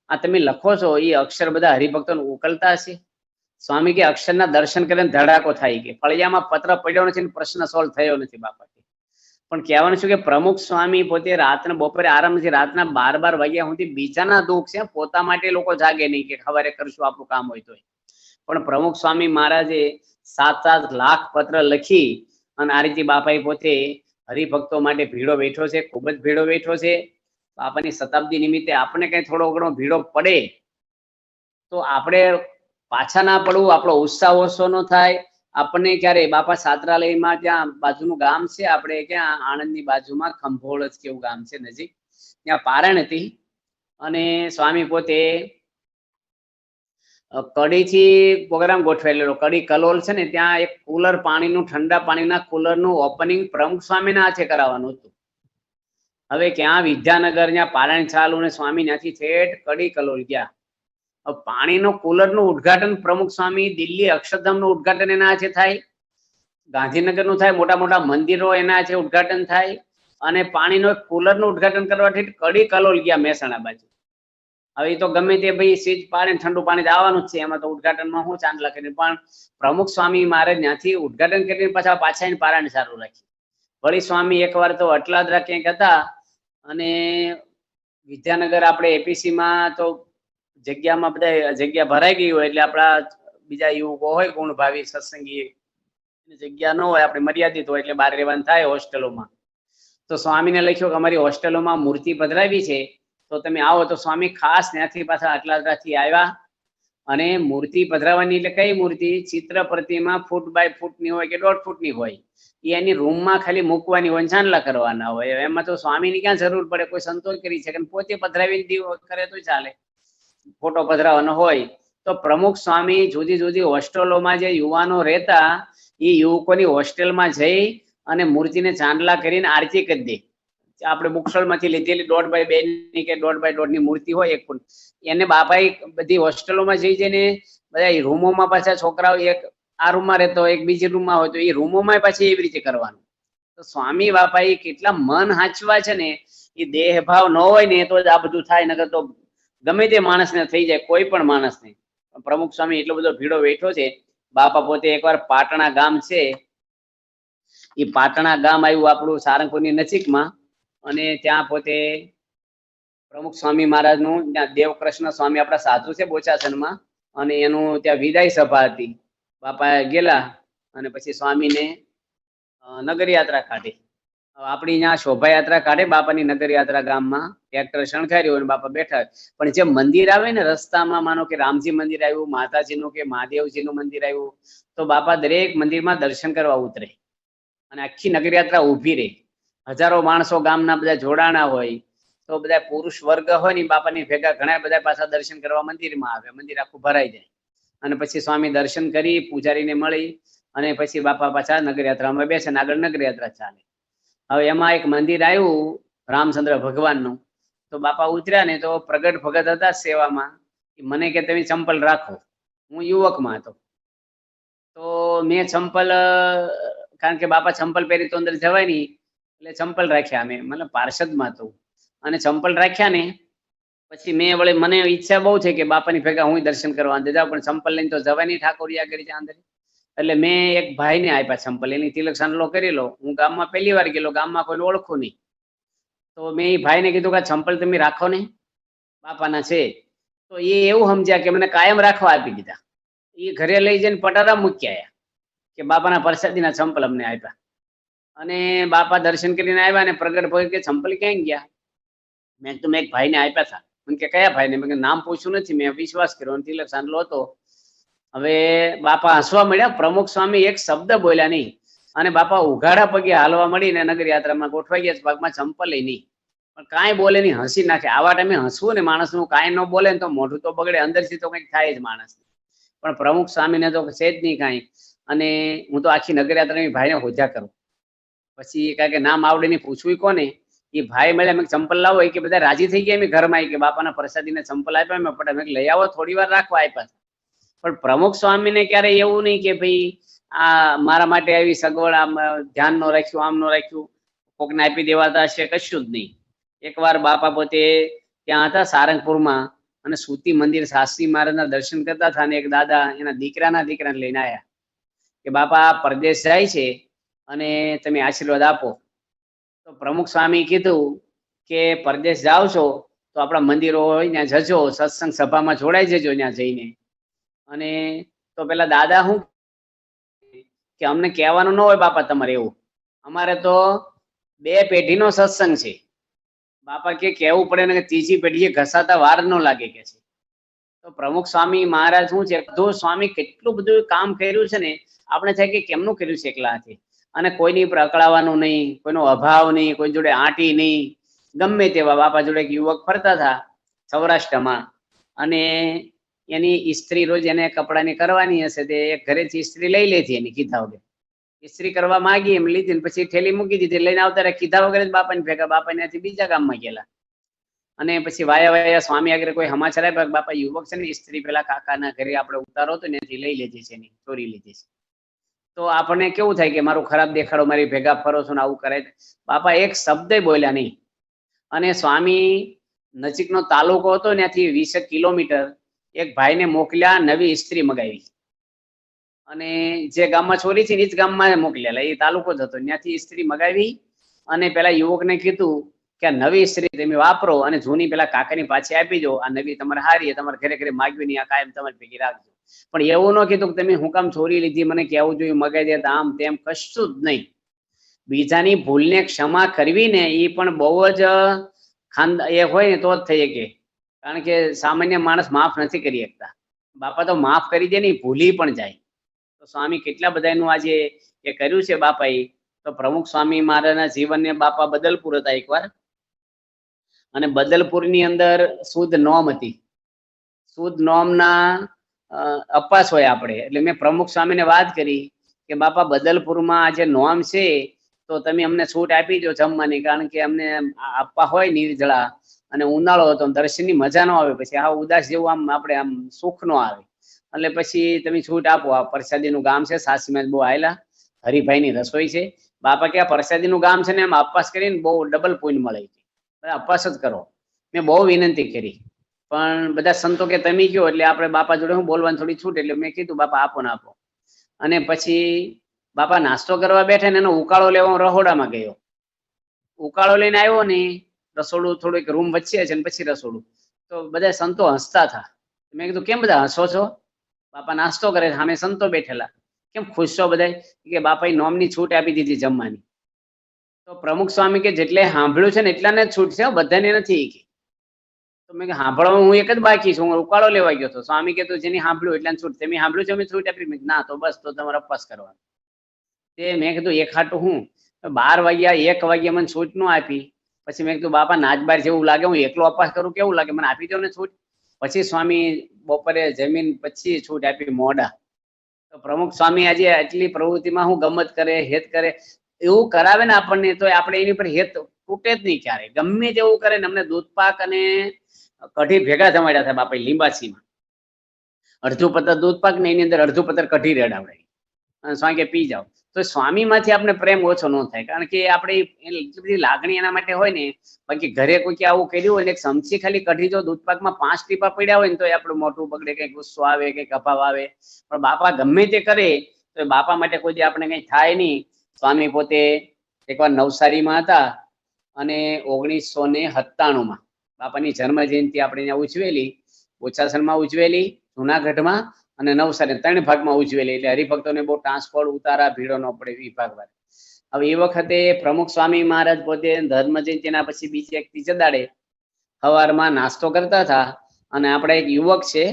આ તમે લખો છો એ અક્ષર બધા હરિભક્તોને ઉકલતા હશે? સ્વામી કે અક્ષરના દર્શન કરીને ધડાકો થાય, કે ફળિયામાં પત્ર પડ્યો નથી, પ્રશ્ન સોલ્વ થયો નથી બાપા. પણ કહેવાનું છું કે પ્રમુખ સ્વામી પોતે રાતના બપોરે આરામ નથી, રાતના 12 વાગ્યા સુધી બીજાના દુઃખ છે, પોતા માટે લોકો જાગે નહીં કે સવારે કરશું આપણું કામ હોય તો. પણ પ્રમુખ સ્વામી મહારાજે 7-7 લાખ પત્ર લખી અને આ રીતે બાપાએ પોતે હરિભક્તો માટે ભીડો બેઠો છે, ખૂબ જ ભીડો બેઠો છે. બાપાની શતાબ્દી નિમિત્તે આપણે કઈ થોડો ઘણો ભીડો પડે તો આપણે પાછા ના પડવું, આપણો ઉત્સાહ ઓછો ન થાય. આપણને ક્યારે બાપા છાત્રાલયમાં ત્યાં બાજુનું ગામ છે, આપણે ક્યાં આણંદની બાજુમાં ખંભોળ જ કેવું ગામ છે નજીક, ત્યાં પારણ હતી અને સ્વામી પોતે કડીથી પ્રોગ્રામ ગોઠવાયેલો. કડી કલોલ છે ને ત્યાં એક કુલર પાણીનું, ઠંડા પાણીના કુલરનું ઓપનિંગ પ્રમુખ સ્વામીના હાથે કરાવવાનું હતું. હવે ક્યાં વિદ્યાનગર ત્યાં પારણ ચાલુ ને સ્વામી ત્યાંથી ઠેઠ કડી કલોલ ગયા. પાણીનો કુલરનું ઉદઘાટન પ્રમુખ સ્વામી દિલ્હી અક્ષરધામનું ઉદઘાટન એના હાથે થાય, ગાંધીનગરનું થાય, મોટા મોટા મંદિરો એના હાથે ઉદઘાટન થાય અને પાણીનો કુલરનું ઉદઘાટન કરવાથી કડી કલોલ ગયા મહેસાણા બાજુ. હવે તો ગમે તે ભાઈ સીજ પાણી ઠંડુ પાણી આવવાનું જ છે, એમાં તો ઉદઘાટનમાં હું ચાંદલા કરીને, પણ પ્રમુખ સ્વામી મારે ત્યાંથી ઉદઘાટન કરીને પાછા પારણ સારું રાખી. વળી સ્વામી એકવાર તો અટલાદરા ક્યાંક હતા અને વિદ્યાનગર આપણે એપીસીમાં તો જગ્યામાં બધા જગ્યા ભરાઈ ગઈ હોય એટલે આપણા બીજા યુવકો હોય ગુણભાવી સત્સંગી, જગ્યા ન હોય, આપણે મર્યાદિત હોય એટલે બહાર રહેવાનું થાય હોસ્ટેલોમાં. તો સ્વામીને લખ્યો કે અમારી હોસ્ટેલોમાં મૂર્તિ પધરાવી છે તો તમે આવો. તો સ્વામી ખાસ ત્યાંથી પાછા અટલાદરાથી આવ્યા અને મૂર્તિ પધરાવવાની. એટલે કઈ મૂર્તિ? ચિત્ર પ્રતિમા ફૂટ બાય ફૂટની હોય કે 1.5 ફૂટની હોય, એની રૂમમાં ખાલી મૂકવાની હોય, ચાંદલા કરવાના હોય. એમાં તો સ્વામીની ક્યાં જરૂર પડે, કોઈ સંતોષ કરી શકે, પોતે પધરાવીને દીવો કરે તો ચાલે, ફોટો પધરાવવાનો હોય. તો પ્રમુખ સ્વામી જુદી જુદી હોસ્ટેલોમાં જે યુવાનો રહેતા એ યુવકોની હોસ્ટેલમાં જઈ અને મૂર્તિને ચાંદલા કરીને આરતી કરી દે. આપણે બુકસ્ટોલમાંથી લીધેલી 1.5 ની કે 1.5 ની મૂર્તિ હોય 1 ફૂટ, એને બાપાએ બધી હોસ્ટેલોમાં જઈ જઈને બધા રૂમોમાં પાછા છોકરાઓ એક આ રૂમમાં રહેતો હોય, એક બીજી રૂમમાં હોય, તો એ રૂમોમાં પાછી એવી રીતે કરવાનું. તો સ્વામી બાપાએ કેટલા મન હાચવા છે ને, એ દેહ ભાવ ન હોય ને તો જ આ બધું થાય, નકર તો ગમે તે માણસને થઈ જાય, કોઈ પણ માણસને. પ્રમુખ સ્વામી એટલો બધો ભીડો બેઠો છે. બાપા પોતે એકવાર પાટણા ગામ છે, એ પાટણા ગામ આવ્યું આપણું સારંગપુરની નજીકમાં, અને ત્યાં પોતે પ્રમુખ સ્વામી મહારાજનું ત્યાં દેવકૃષ્ણ સ્વામી આપણા સાધુ છે બોચાસનમાં, અને એનું ત્યાં વિદાય સભા હતી. બાપા ગયેલા અને પછી સ્વામીને નગર યાત્રા કાઢી. આપણી ત્યાં શોભાયાત્રા કાઢે બાપાની નગર યાત્રા ગામમાં, ટ્રેક્ટર શણગાર્યું અને બાપા બેઠા. પણ જે મંદિર આવે ને રસ્તામાં, માનો કે રામજી મંદિર આવ્યું, માતાજીનું કે મહાદેવજીનું મંદિર આવ્યું, તો બાપા દરેક મંદિરમાં દર્શન કરવા ઉતરે અને આખી નગર યાત્રા ઊભી રહે. હજારો માણસો ગામના બધા જોડાણા હોય, તો બધા પુરુષ વર્ગ હોય ને બાપાની ભેગા ઘણા બધા પાછા દર્શન કરવા મંદિરમાં આવે, મંદિર આખું ભરાઈ જાય. અને પછી સ્વામી દર્શન કરી, પૂજારીને મળી અને પછી બાપા પાછા નગર યાત્રામાં બેસે ને આગળ નગર યાત્રા ચાલે. હવે એમાં એક મંદિર આવ્યું રામચંદ્ર ભગવાનનું, તો બાપા ઉતર્યા ને તો પ્રગટ ભગત હતા સેવામાં, મને કે તમે ચંપલ રાખો. હું યુવકમાં હતો, તો મેં ચંપલ, કારણ કે બાપા ચંપલ પહેરી તો અંદર જવાય નહીં, એટલે ચંપલ રાખ્યા. અમે મતલબ પાર્ષદમાં હતું અને ચંપલ રાખ્યા ને પછી મેં વળી, મને ઈચ્છા બહુ છે કે બાપાની ભેગા હું દર્શન કરવા જાઉં, પણ ચંપલ લઈને તો જવાય નહીં ઠાકોરિયા કરી ત્યાં અંદર. એટલે મેં એક ભાઈને આપ્યા ચંપલ, એની તિલક સાંડલો કરી લો. હું ગામમાં પહેલી વાર ગયેલો, ગામમાં કોઈને ઓળખું નહીં, તો મેં એ ભાઈને કીધું કે ચંપલ તમે રાખો ને, બાપાના છે. તો એ એવું સમજ્યા કે મને કાયમ રાખવા આપી દીધા. એ ઘરે લઈ જઈને પટારા મૂકી આવ્યા કે બાપાના પ્રસાદીના ચંપલ અમને આપ્યા. અને બાપા દર્શન કરીને આવ્યા ને પ્રગટ ભગત કે ચંપલ ક્યાં ગયા? મેં તો એક ભાઈને આપ્યા હતા. મને કે કયા ભાઈને? મેં નામ પૂછ્યું નથી, મેં વિશ્વાસ કર્યો, તિલક સાંડલો હતો. હવે બાપા હસવા મળ્યા. પ્રમુખ સ્વામી એક શબ્દ બોલ્યા નહીં, અને બાપા ઉઘાડા પગે હાલવા મળીને નગર યાત્રામાં ગોઠવાઈ ગયા. પગમાં ચંપલ નહીં, પણ કાંઈ બોલે નહીં, હસી નાખે. આવા ટાઈમે હસવું ને માણસનું, કાંઈ ન બોલે ને તો મોઢું તો બગડે, અંદરથી તો કંઈક થાય જ માણસ. પણ પ્રમુખ સ્વામીને તો છે જ નહીં કાંઈ. અને હું તો આખી નગર યાત્રાની ભાઈને હોજા કરું. પછી કારણ કે નામ આવડે નહીં, પૂછવું કોને? એ ભાઈ મળ્યા, મેં ચંપલ લાવો, કે બધા રાજી થઈ ગયા. મેં ઘરમાં કે બાપાના પ્રસાદીને ચંપલ આપ્યા, મેં પટા મેં લઈ આવો, થોડી વાર રાખવા આપ્યા. પણ પ્રમુખ સ્વામીને ક્યારે એવું નહીં કે ભાઈ આ મારા માટે આવી સગવડ, આમ ધ્યાન નો રાખ્યું, આમ નો રાખ્યું, કોકને આપી દેવાતા હશે, કશું જ નહીં. એકવાર બાપા પોતે ત્યાં હતા સારંગપુરમાં, અને સુતી મંદિર શાસ્ત્રી મહારાજના દર્શન કરતા હતા, અને એક દાદા એના દીકરાને લઈને આવ્યા કે બાપા પરદેશ જાય છે અને તમે આશીર્વાદ આપો. તો પ્રમુખ સ્વામી કીધું કે પરદેશ જાઓ છો તો આપણા મંદિરો હોય ત્યાં જજો, સત્સંગ સભામાં જોડાઈ જજો ત્યાં જઈને. અને તો પેલા દાદા હું કે અમને કહેવાનું ન હોય બાપા તમારે એવું, અમારે તો 2 પેઢીનો સત્સંગ છે. બાપા કે કહેવું પડે ને, ત્રીજી પેઢીએ ઘસાતા વાર ન લાગે કે છે. તો પ્રમુખ સ્વામી મહારાજ શું છે, બધું સ્વામી કેટલું બધું કામ કર્યું છે ને, આપણે થાય કે કેમનું કર્યું છે એકલાથી. અને કોઈની પર અકળાવાનું નહીં, કોઈનો અભાવ નહીં, કોઈ જોડે આંટી નહીં. ગમે તેવા બાપા જોડે એક યુવક ફરતા હતા સૌરાષ્ટ્રમાં, અને એની સ્ત્રી રોજ એને કપડાની કરવાની હશે, તે એક ઘરેથી ઇસ્ત્રી લઈ લેતી એની કીધા વગર. ઇસ્ત્રી કરવા માંગી, એમ લીધી ને પછી થેલી મૂકી દીધી, લઈને આવતા રહ્યા કીધા વગર જ બાપાની ભેગા. બાપા ત્યાંથી બીજા ગામમાં ગયેલા, અને પછી વાયા સ્વામી આગળ કોઈ સમાચાર આપ્યા, બાપા યુવક છે ને ઇસ્ત્રી પેલા કાકાના ઘરે આપણે ઉતારો તો ત્યાંથી લઈ લીધી છે, એની ચોરી લીધી છે. તો આપણને કેવું થાય કે મારું ખરાબ દેખાડો, મારી ભેગા ફરો છો ને આવું કરે. બાપા એક શબ્દ બોલ્યા નહીં. અને સ્વામી નજીકનો તાલુકો હતો, ત્યાંથી 20 કિલોમીટર એક ભાઈને મોકલ્યા, નવી ઇસ્ત્રી મગાવી, અને જે ગામમાં ચોરી છે એ જ ગામમાં મોકલેલા, એ તાલુકો જ હતો. ત્યાંથી ઇસ્ત્રી મગાવી અને પેલા યુવકને કીધું કે આ નવી ઇસ્ત્રી તમે વાપરો અને જૂની પેલા કાકાની પાછી આપી દો, આ નવી તમારે હારી, તમારે ઘરે ઘરે માગવી નહીં, આ કાયમ તમારે ભેગી રાખજો. પણ એવું ન કીધું કે તમે હું કામ ચોરી લીધી, મને કહેવું જોઈએ, મગાઈ દે, આમ તેમ કશું જ નહીં. બીજાની ભૂલને ક્ષમા કરવી ને એ પણ બહુ જ એ હોય ને તો જ થઈ શકે, કારણ કે સામાન્ય માણસ માફ નથી કરી શકતા. બાપા તો માફ કરી દે ને, ભૂલી પણ જાય. તો સ્વામી કેટલા બધાનું આજે એ કર્યું છે બાપાએ. તો પ્રમુખ સ્વામી મહારાજના જીવનને બાપા બદલપુર હતા એકવાર, અને બદલપુરની અંદર શુદ્ધ નોમ હતી. શુદ્ધ નોમના અપાસ હોય આપણે. એટલે મેં પ્રમુખ સ્વામીને વાત કરી કે બાપા બદલપુરમાં આ જે નોમ છે તો તમે અમને છૂટ આપી દો જમવાની, કારણ કે અમને આપવા હોય નિર્જળા, અને ઉનાળો હતો દર્શનની મજા ન આવે, પછી આ ઉદાસ જેવું આમ આપણે આમ સુખ નો આવે, એટલે પછી તમે છૂટ આપો. આ પ્રસાદીનું ગામ છે, સાસમાં બહુ આયલા, હરિભાઈની રસોઈ છે. બાપા કે આ પ્રસાદીનું ગામ છે ને એમ અપવાસ કરીને બહુ ડબલ પુણ્ય મળે, અપવાસ જ કરો. મેં બહુ વિનંતી કરી, પણ બધા સંતો કે તમે કયો એટલે આપણે બાપા જોડે હું બોલવાની થોડી છૂટ, એટલે મેં કીધું બાપા આપો ને આપો. અને પછી બાપા નાસ્તો કરવા બેઠા ને એનો ઉકાળો લેવા રહોડામાં ગયો. ઉકાળો લઈને આવ્યો ને, રસોડું થોડુંક રૂમ વચ્ચે છે ને પછી રસોડું, તો બધા સંતો હસતા હતા. મેં કીધું કેમ બધા હસો છો? બાપા નાસ્તો કરે, સામે સંતો બેઠેલા, કેમ ખુશ છો બધા? કે બાપા નોમની છૂટ આપી દીધી જમવાની. તો પ્રમુખ સ્વામી કે જેટલે સાંભળ્યું છે ને એટલાને જ છૂટ છે, બધાને નથી. તો મેં સાંભળવામાં હું એક જ બાકી છું, હું ઉકાળો લેવા ગયો હતો. સ્વામી કે તું જેની સાંભળ્યું એટલા છૂટ, તમે સાંભળ્યું છે અમે છૂટ આપી? ના, તો બસ, તો તમારે અપવાસ કરવાનો. તે મેં કીધું એક હાટું હું 12 વાગ્યા 1 વાગ્યા મને છૂટ નો આપી. પછી મેં કીધું બાપા નાચબાર જેવું લાગે, હું એકલો અપવાસ કરું કેવું લાગે, મને આપી દો ને છૂટ. પછી સ્વામી બપોરે જમીન પછી છૂટ આપી મોડા. તો પ્રમુખ સ્વામી આજે આટલી પ્રવૃત્તિમાં હું ગમત કરે, હેત કરે, એવું કરાવે ને આપણને, તો આપણે એની પર હેત તૂટે જ નહીં ક્યારે, ગમે તેવું કરે ને. અમને દૂધપાક અને કઢી ભેગા જમાડ્યા હતા બાપા લીંબાસીમાં. અડધું પતર દૂધપાક ને એની અંદર અડધું પતર કઢી રેડાવડાવી, અને સ્વામી કે પી જાઓ. તો સ્વામી માંથી આપણે પ્રેમ ઓછો ન થાય, કારણ કે આપણે એટલી બધી લાગણી એના માટે હોય ને. બાકી ઘરે કોઈ આવું કર્યું હોય ને, એક ચમચી ખાલી કઢી જો દૂધપાકમાં 5 ટીપા પડ્યા હોય ને, તો આપણું મોઢું બગડે, કઈ ગુસ્સો આવે, કઈ અભાવ આવે. પણ બાપા ગમે તે કરે તો બાપા માટે કોઈ દી આપણે કઈ થાય નહીં. સ્વામી પોતે એકવાર નવસારીમાં હતા, અને 1997માં બાપાની જન્મ જયંતિ આપણે ત્યાં ઉજવેલી, બોચાસણમાં ઉજવેલી, જુનાગઢમાં અને નવસારી 3 ભાગમાં ઉજવેલી. એટલે હરિભક્તોને બહુ ટ્રાન્સપોર્ટ ઉતારા, ભીડો ન પડે વિભાગવાર. હવે એ વખતે પ્રમુખ સ્વામી મહારાજ પોતે ધર્મ જયંતિના પછી બીજે એક ત્રીજે દાડે સવારમાં નાસ્તો કરતા હતા, અને આપણા એક યુવક છે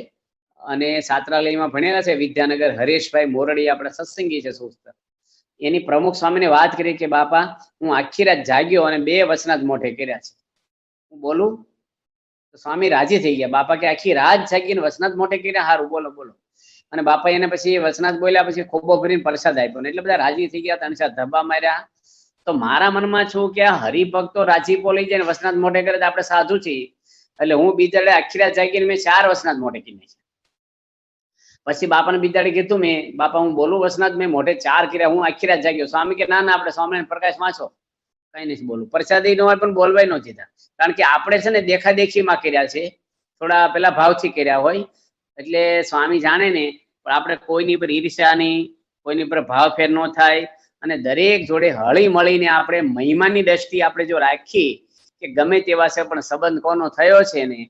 અને છાત્રાલયમાં ભણેલા છે વિદ્યાનગર, હરેશભાઈ મોરડી, આપણા સત્સંગી છે સુસ્તર. એની પ્રમુખ સ્વામીને વાત કરી કે બાપા હું આખી રાત જાગ્યો અને 2 વચનાથ મોઢે કર્યા છે, હું બોલું? તો સ્વામી રાજી થઈ ગયા. બાપા કે આખી રાત જાગીને વચનાથ મોઢે કર્યા? હારું, બોલો બોલો. અને બાપા એને પછી વચનાથ બોલ્યા, પછી ખોબો ભરીને પ્રસાદ આપ્યો, એટલે બધા રાજી થઈ ગયા. 3-4 ધબ્બા માર્યા. તો મારા મનમાં છું કે આ હરિભક્તો રાજીપો લઈ જાય ને વચનાથ મોઢે કરે તો આપણે સાધુ છીએ, એટલે હું બીજાડે આખી રાત જાગીને મેં 4 વચનાથ મોઢે કરી છે. પછી બાપાને બીજાડે કીધું મેં, બાપા હું બોલું વચનાથ? મેં મોઢે 4 કર્યા, હું આખી રાત જાગ્યો. સ્વામી કે ના ના, આપણે સ્વામિનારાયણ પ્રકાશ વાંચો, કઈ નથી બોલું. પ્રસાદી ન હોય પણ બોલવાય ન દીધા, કારણ કે આપણે છે ને દેખા દેખીમાં કર્યા છે, થોડા પેલા ભાવથી કર્યા હોય, એટલે સ્વામી જાણે ને. પણ આપણે કોઈની પર ઈર્ષ્યા નહીં, કોઈની પર ભાવ ફેર ન થાય, અને દરેક જોડે હળી મળીને આપણે મહિમાની દ્રષ્ટિ આપણે જો રાખી કે ગમે તેવા છે પણ સંબંધ કોનો થયો છે ને,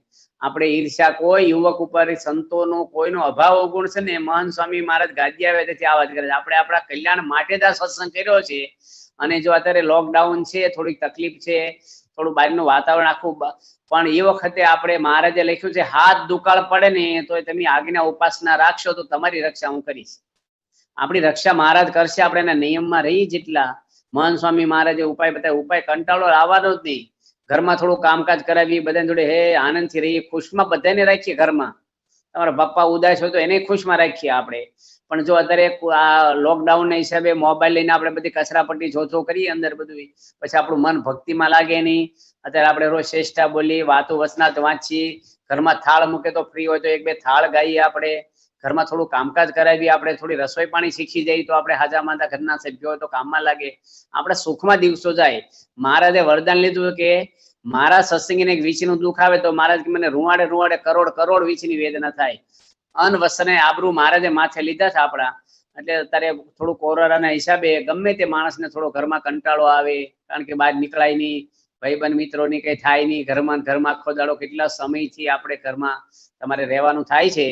આપણે ઈર્ષ્યા કોઈ યુવક ઉપર, સંતોનો કોઈનો અભાવ અવગુણ છે ને, મહાન સ્વામી મહારાજ ગાદી આવે તેથી આ વાત કરે છે. આપણે આપણા કલ્યાણ માટે જ આ સત્સંગ કર્યો છે. અને જો અત્યારે લોકડાઉન છે, થોડીક તકલીફ છે, થોડું બહારનું વાતાવરણ આખું, પણ એ વખતે આપણે મહારાજે લખ્યું છે હાથ દુકાળ પડે ને તો તમે આજ્ઞા ઉપાસના રાખશો તો તમારી રક્ષા હું કરીશ. આપણી રક્ષા મહારાજ કરશે, આપણે એના નિયમમાં રહી. જેટલા મહાન સ્વામી મહારાજે ઉપાય બતાવ્યો, ઉપાય કંટાળો આવવાનો જ નહીં. ઘરમાં થોડું કામકાજ કરાવીએ, બધા જોડે હે આનંદથી રહીએ, ખુશમાં બધાને રાખીએ. ઘરમાં તમારા પપ્પા ઉદાસ હોય તો એને ખુશમાં રાખીએ આપણે. પણ જો અત્યારે આ લોકડાઉનના હિસાબે મોબાઈલ લઈને આપણે બધી કચરાપટ્ટી જોતો કરીએ અંદર બધું, પછી આપણું મન ભક્તિમાં લાગે નહીં. અત્યારે આપણે રોજ શ્રેષ્ઠા બોલીએ, વાતો વચનાથ વાંચીએ, ઘરમાં થાળ મૂકે તો ફ્રી હોય તો 1-2 થાળ ગાઈએ, આપણે ઘરમાં થોડું કામકાજ કરાવીએ, આપણે થોડી રસોઈ પાણી શીખી જઈએ તો આપણે હાજા માંદા ઘરના સભ્યો હોય તો કામમાં લાગે, આપણે સુખમાં દિવસો જાય. મહારાજે વરદાન લીધું કે મારા સત્સંગીને એક વીછીનું દુઃખ આવે તો મહારાજ મને રૂવાડે રૂવાડે કરોડ વીછીની વેદના થાય. અન વસને આબરૂ મહારાજે માથે લીધા છે આપણા. એટલે અત્યારે થોડું કોરોનાના હિસાબે ગમે તે માણસને થોડો ઘરમાં કંટાળો આવે, કારણ કે બહાર નીકળાય નહીં, ભાઈબંધ મિત્રોની કઈ થાય નહીં, ઘરમાં આખો દાડો કેટલા સમયથી આપણે ઘરમાં તમારે રહેવાનું થાય છે.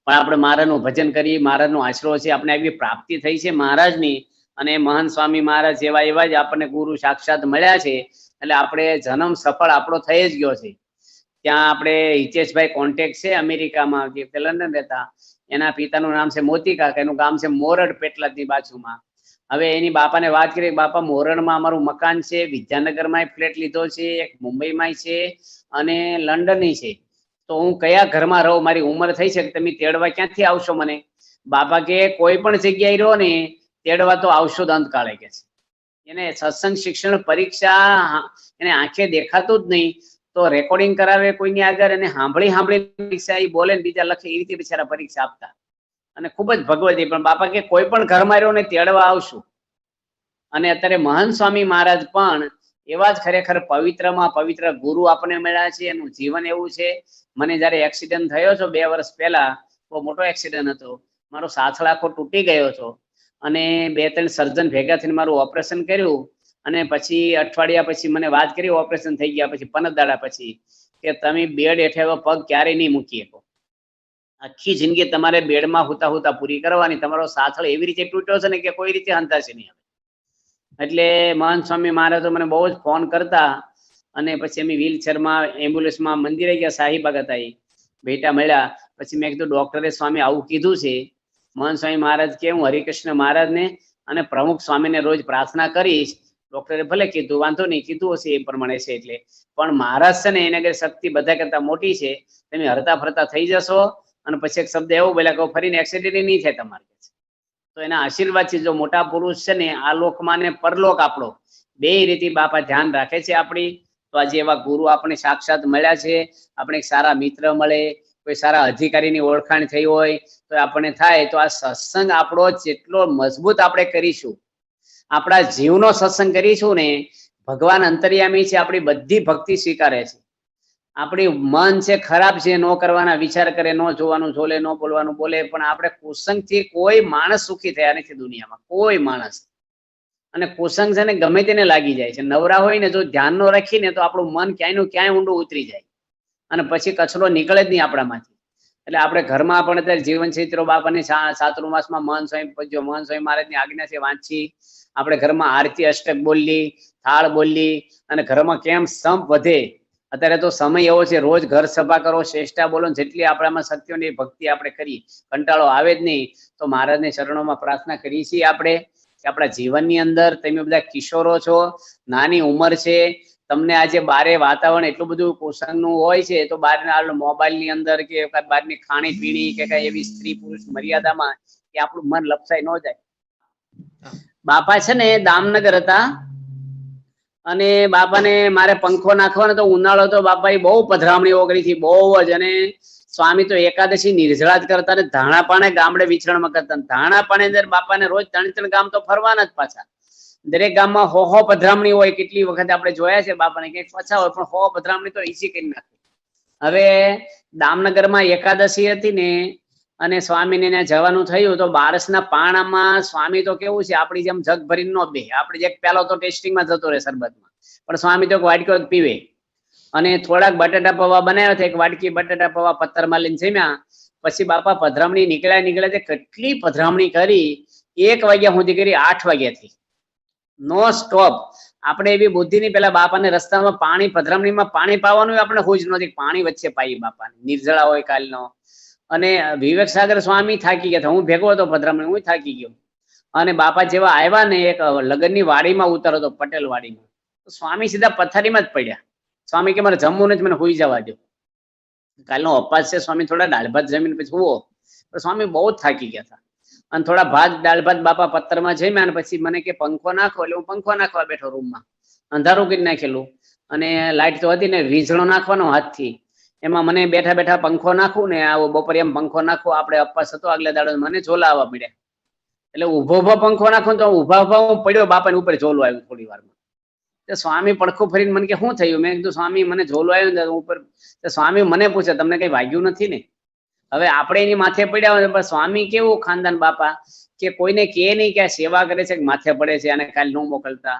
પણ આપણે મહારાજનું ભજન કરીએ, મહારાજનો આશરો છે, આપણે આવી પ્રાપ્તિ થઈ છે મહારાજની, અને મહાન સ્વામી મહારાજ જેવા એવા જ આપણને ગુરુ સાક્ષાત મળ્યા છે. એટલે આપણે જન્મ સફળ આપણો થઈ જ ગયો છે. ત્યાં આપણે હિતેશભાઈ કોન્ટેક્ટ છે અમેરિકામાં, જે લંડન રહેતા, એના પિતાનું નામ છે મોતી કાકા, એનું ગામ છે મોરડ, પેટલાદની બાજુમાં. હવે એની બાપાને વાત કરી, બાપા મોરડમાં અમારું મકાન છે, વિદ્યાનગરમાં ફ્લેટ લીધો છે, એક મુંબઈમાં છે અને લંડન છે. તો હું કયા ઘરમાં રહું? મારી ઉંમર થઈ છે, તમે તેડવા ક્યાંથી આવશો મને? બાપા કે કોઈ પણ જગ્યાએ રહો ને, તેડવા તો આવશો જ અંતકાળે કે છે. એને સત્સંગ શિક્ષણ પરીક્ષા એને આંખે દેખાતું જ નહીં, તો રેકોર્ડિંગ કરાવે કોઈની આગળ અને સાંભળી પરીક્ષા એ બોલે ને બીજા લખે, એ રીતે બિચારા પરીક્ષા આપતા. અને ખૂબ જ ભગવતી. પણ બાપા કે કોઈ પણ ઘરમાં રહ્યો ને તેડવા આવશું. અને અત્યારે મહંત સ્વામી મહારાજ પણ એવા જ ખરેખર પવિત્રમાં પવિત્ર ગુરુ આપણને મળ્યા છે. એનું જીવન એવું છે. મને જયારે એક્સિડન્ટ થયો છો 2 વર્ષ પહેલા, બહુ મોટો એક્સિડન્ટ હતો, મારો સાથળ આખો તૂટી ગયો હતો અને 2-3 સર્જન ભેગા થઈને મારું ઓપરેશન કર્યું. અને પછી અઠવાડિયા પછી મને વાત કરી ઓપરેશન થઈ ગયા પછી 15 દાડા પછી કે તમે બેડ હેઠે પગ ક્યારેય નહીં મૂકી શકો, આખી જિંદગી તમારે બેડમાં હુતા પૂરી કરવાની. તમારો સાથળ એવી રીતે તૂટ્યો છે ને કે કોઈ રીતે હંતાશે નહીં. એટલે મહંત સ્વામી મહારાજો મને બહુ જ ફોન કરતા. અને પછી અમે વ્હીલચેરમાં એમ્બ્યુલન્સમાં મંદિરે ગયા, સાહીબાગ હતા, એ ભેટા મળ્યા. પછી મેં કીધું ડોક્ટરે સ્વામી આવું કીધું છે. મહંત સ્વામી મહારાજ કે હું હરિકૃષ્ણ મહારાજને અને પ્રમુખ સ્વામીને રોજ પ્રાર્થના કરીશ. ડોક્ટરે ભલે કીધું, વાંધો નહીં, કીધું હશે એ પ્રમાણે છે. એટલે પણ મહારાજ છે ને એને શક્તિ બધા કરતા મોટી છે. તમે હરતા ફરતા થઈ જશો. અને પછી એક શબ્દ એવો બોલ્યા કે ફરીને એક્સિડન્ટ નહીં થાય તમારે. તો એના આશીર્વાદથી જો મોટા પુરુષ છે ને આ લોકમાં ને પરલોક આપણો બે રીતે બાપા ધ્યાન રાખે છે આપણી. તો આજે એવા ગુરુ આપણે સાક્ષાત મળ્યા છે. આપણે સારા મિત્ર મળે, કોઈ સારા અધિકારીની ઓળખાણ થઈ હોય તો આપણે થાય. તો આ સત્સંગ આપણો જેટલો મજબૂત આપણે કરીશું, આપણા જીવનો સત્સંગ કરીશું ને, ભગવાન અંતર્યામી છે, આપણી બધી ભક્તિ સ્વીકારે છે. આપણી મન છે ખરાબ છે, ન કરવાના વિચાર કરે, ન જોવાનું જોલે, ન બોલવાનું બોલે, પણ આપણે કુસંગથી કોઈ માણસ સુખી થયા નથી દુનિયામાં, કોઈ માણસ. અને કુસંગ છે ને ગમે તેને લાગી જાય છે. નવરા હોય ને જો ધ્યાન નો રાખીને તો આપણું મન ક્યાંયનું ક્યાંય ઊંડું ઉતરી જાય અને પછી કચરો નીકળે જ નહીં આપણામાંથી. એટલે આપણે ઘરમાં પણ અત્યારે જીવન ચૈત્રો બાપાની ચાતુર્માસમાં મહંત સ્વામી પૂજ્ય મહંત સ્વામી મહારાજની આજ્ઞાથી વાંચી. આપણે ઘરમાં આરતી અષ્ટક બોલી, થાળ બોલી, અને ઘરમાં કેમ સંપ વધે. અત્યારે તો સમય એવો છે, રોજ ઘર સભા કરો, શ્રેષ્ઠા બોલો, જેટલી આપણામાં શક્તિઓની ભક્તિ આપણે કરીએ, કંટાળો આવે જ નહીં. તો મહારાજની ચરણોમાં પ્રાર્થના કરીએ છીએ આપણે કે આપણા જીવનની અંદર તમે બધા કિશોરો છો, નાની ઉંમર છે, તમને આજે બારે વાતાવરણ એટલું બધું કુસંગનું હોય છે, તો બહારના મોબાઈલની અંદર કે બહારની ખાણી પીણી કે કઈ એવી સ્ત્રી પુરુષ મર્યાદામાં કે આપણું મન લપસાઈ ન જાય. બાપા છે ને દામનગર હતા અને બાપાને મારે પંખો નાખવાનો તો ઉનાળો તો બાપા એ બહુ પધરામણીઓ કરી હતી, બહુ જ. અને સ્વામી તો એકાદશી નિર્જળા જ કરતા ને ધાણાપાણે ગામડે વિચરણમાં કરતા. ધાણાપાણે અંદર બાપાને રોજ 3 ગામ તો ફરવાના જ પાછા. દરેક ગામમાં 100 પધરામણી હોય. કેટલી વખત આપણે જોયા છે બાપાને ક્યાંક પછા હોય, પણ 100 પધરામણી તો ઈસી કરી નાખે. હવે દામનગરમાં એકાદશી હતી ને અને સ્વામીને ત્યાં જવાનું થયું તો બારસના પાણામાં સ્વામી તો કેવું છે, આપણી જેમ જગ ભરીને નો બે. આપણે એક પેલો તો ટેસ્ટિંગમાં જતો રહે શરબતમાં, પણ સ્વામી તો વાટકો પીવે. અને થોડાક બટાટા પૌવા બનાવ્યા હતા, એક વાટકી બટાટા પૌવા પથ્થરમાં લઈને જમ્યા. પછી બાપા પધરામણી નીકળ્યા તે કેટલી પધરામણી કરી, 1 વાગ્યા સુધી કરી, 8 વાગ્યાથી નો સ્ટોપ. આપણે એવી બુદ્ધિ ની, પેલા બાપાને રસ્તામાં પાણી પધરામણીમાં પાણી પાવાનું આપણે હોજ નથી, પાણી વચ્ચે પાઈ બાપાને, નિર્જળા હોય કાલનો. અને વિવેક સાગર સ્વામી થાકી ગયા હતા, હું ભેગો હતો પધરામણી, હું થાકી ગયો. અને બાપા જેવા આવ્યા ને, એક લગ્નની વાડીમાં ઉતારો હતો, પટેલ વાડીમાં, તો સ્વામી સીધા પથારીમાં જ પડ્યા. સ્વામી કે મારે જમવું નથી, મને હોઈ જવા દો, કાલનો અપાસ છે. સ્વામી થોડા દાળ ભાત જમીને પછી હુવો. તો સ્વામી બહુ જ થાકી ગયા હતા. અને થોડા ભાત દાળ ભાત બાપા પથ્થરમાં જમ્યા અને પછી મને કે પંખો નાખો, એટલે હું પંખો નાખવા બેઠો રૂમમાં. અંધારું કરી નાખેલું અને લાઈટ તો હતી ને, વીજળો નાખવાનો હાથથી. એમાં મને બેઠા બેઠા પંખો નાખું ને, આવો બપોરે એમ પંખો નાખો. આપણે અપાસ હતો આગલા દાડો, મને ઝોલા આવવા મળ્યા. એટલે ઉભો પંખો નાખો તો ઉભા હું પડ્યો, બાપાની ઉપર ઝોલું આવ્યું થોડી વારમાં. તો સ્વામી પડખું ફરીને મને કે શું થયું? મેં કીધું સ્વામી મને ઝોલું આવ્યું ને ઉપર. તો સ્વામી મને પૂછે તમને કઈ વાગ્યું નથી ને? હવે આપણે એની માથે પડ્યા હોય, પણ સ્વામી કેવું ખાનદાન બાપા કે કોઈને કે નહીં કે આ સેવા કરે છે કે માથે પડે છે, અને કાલ ન મોકલતા.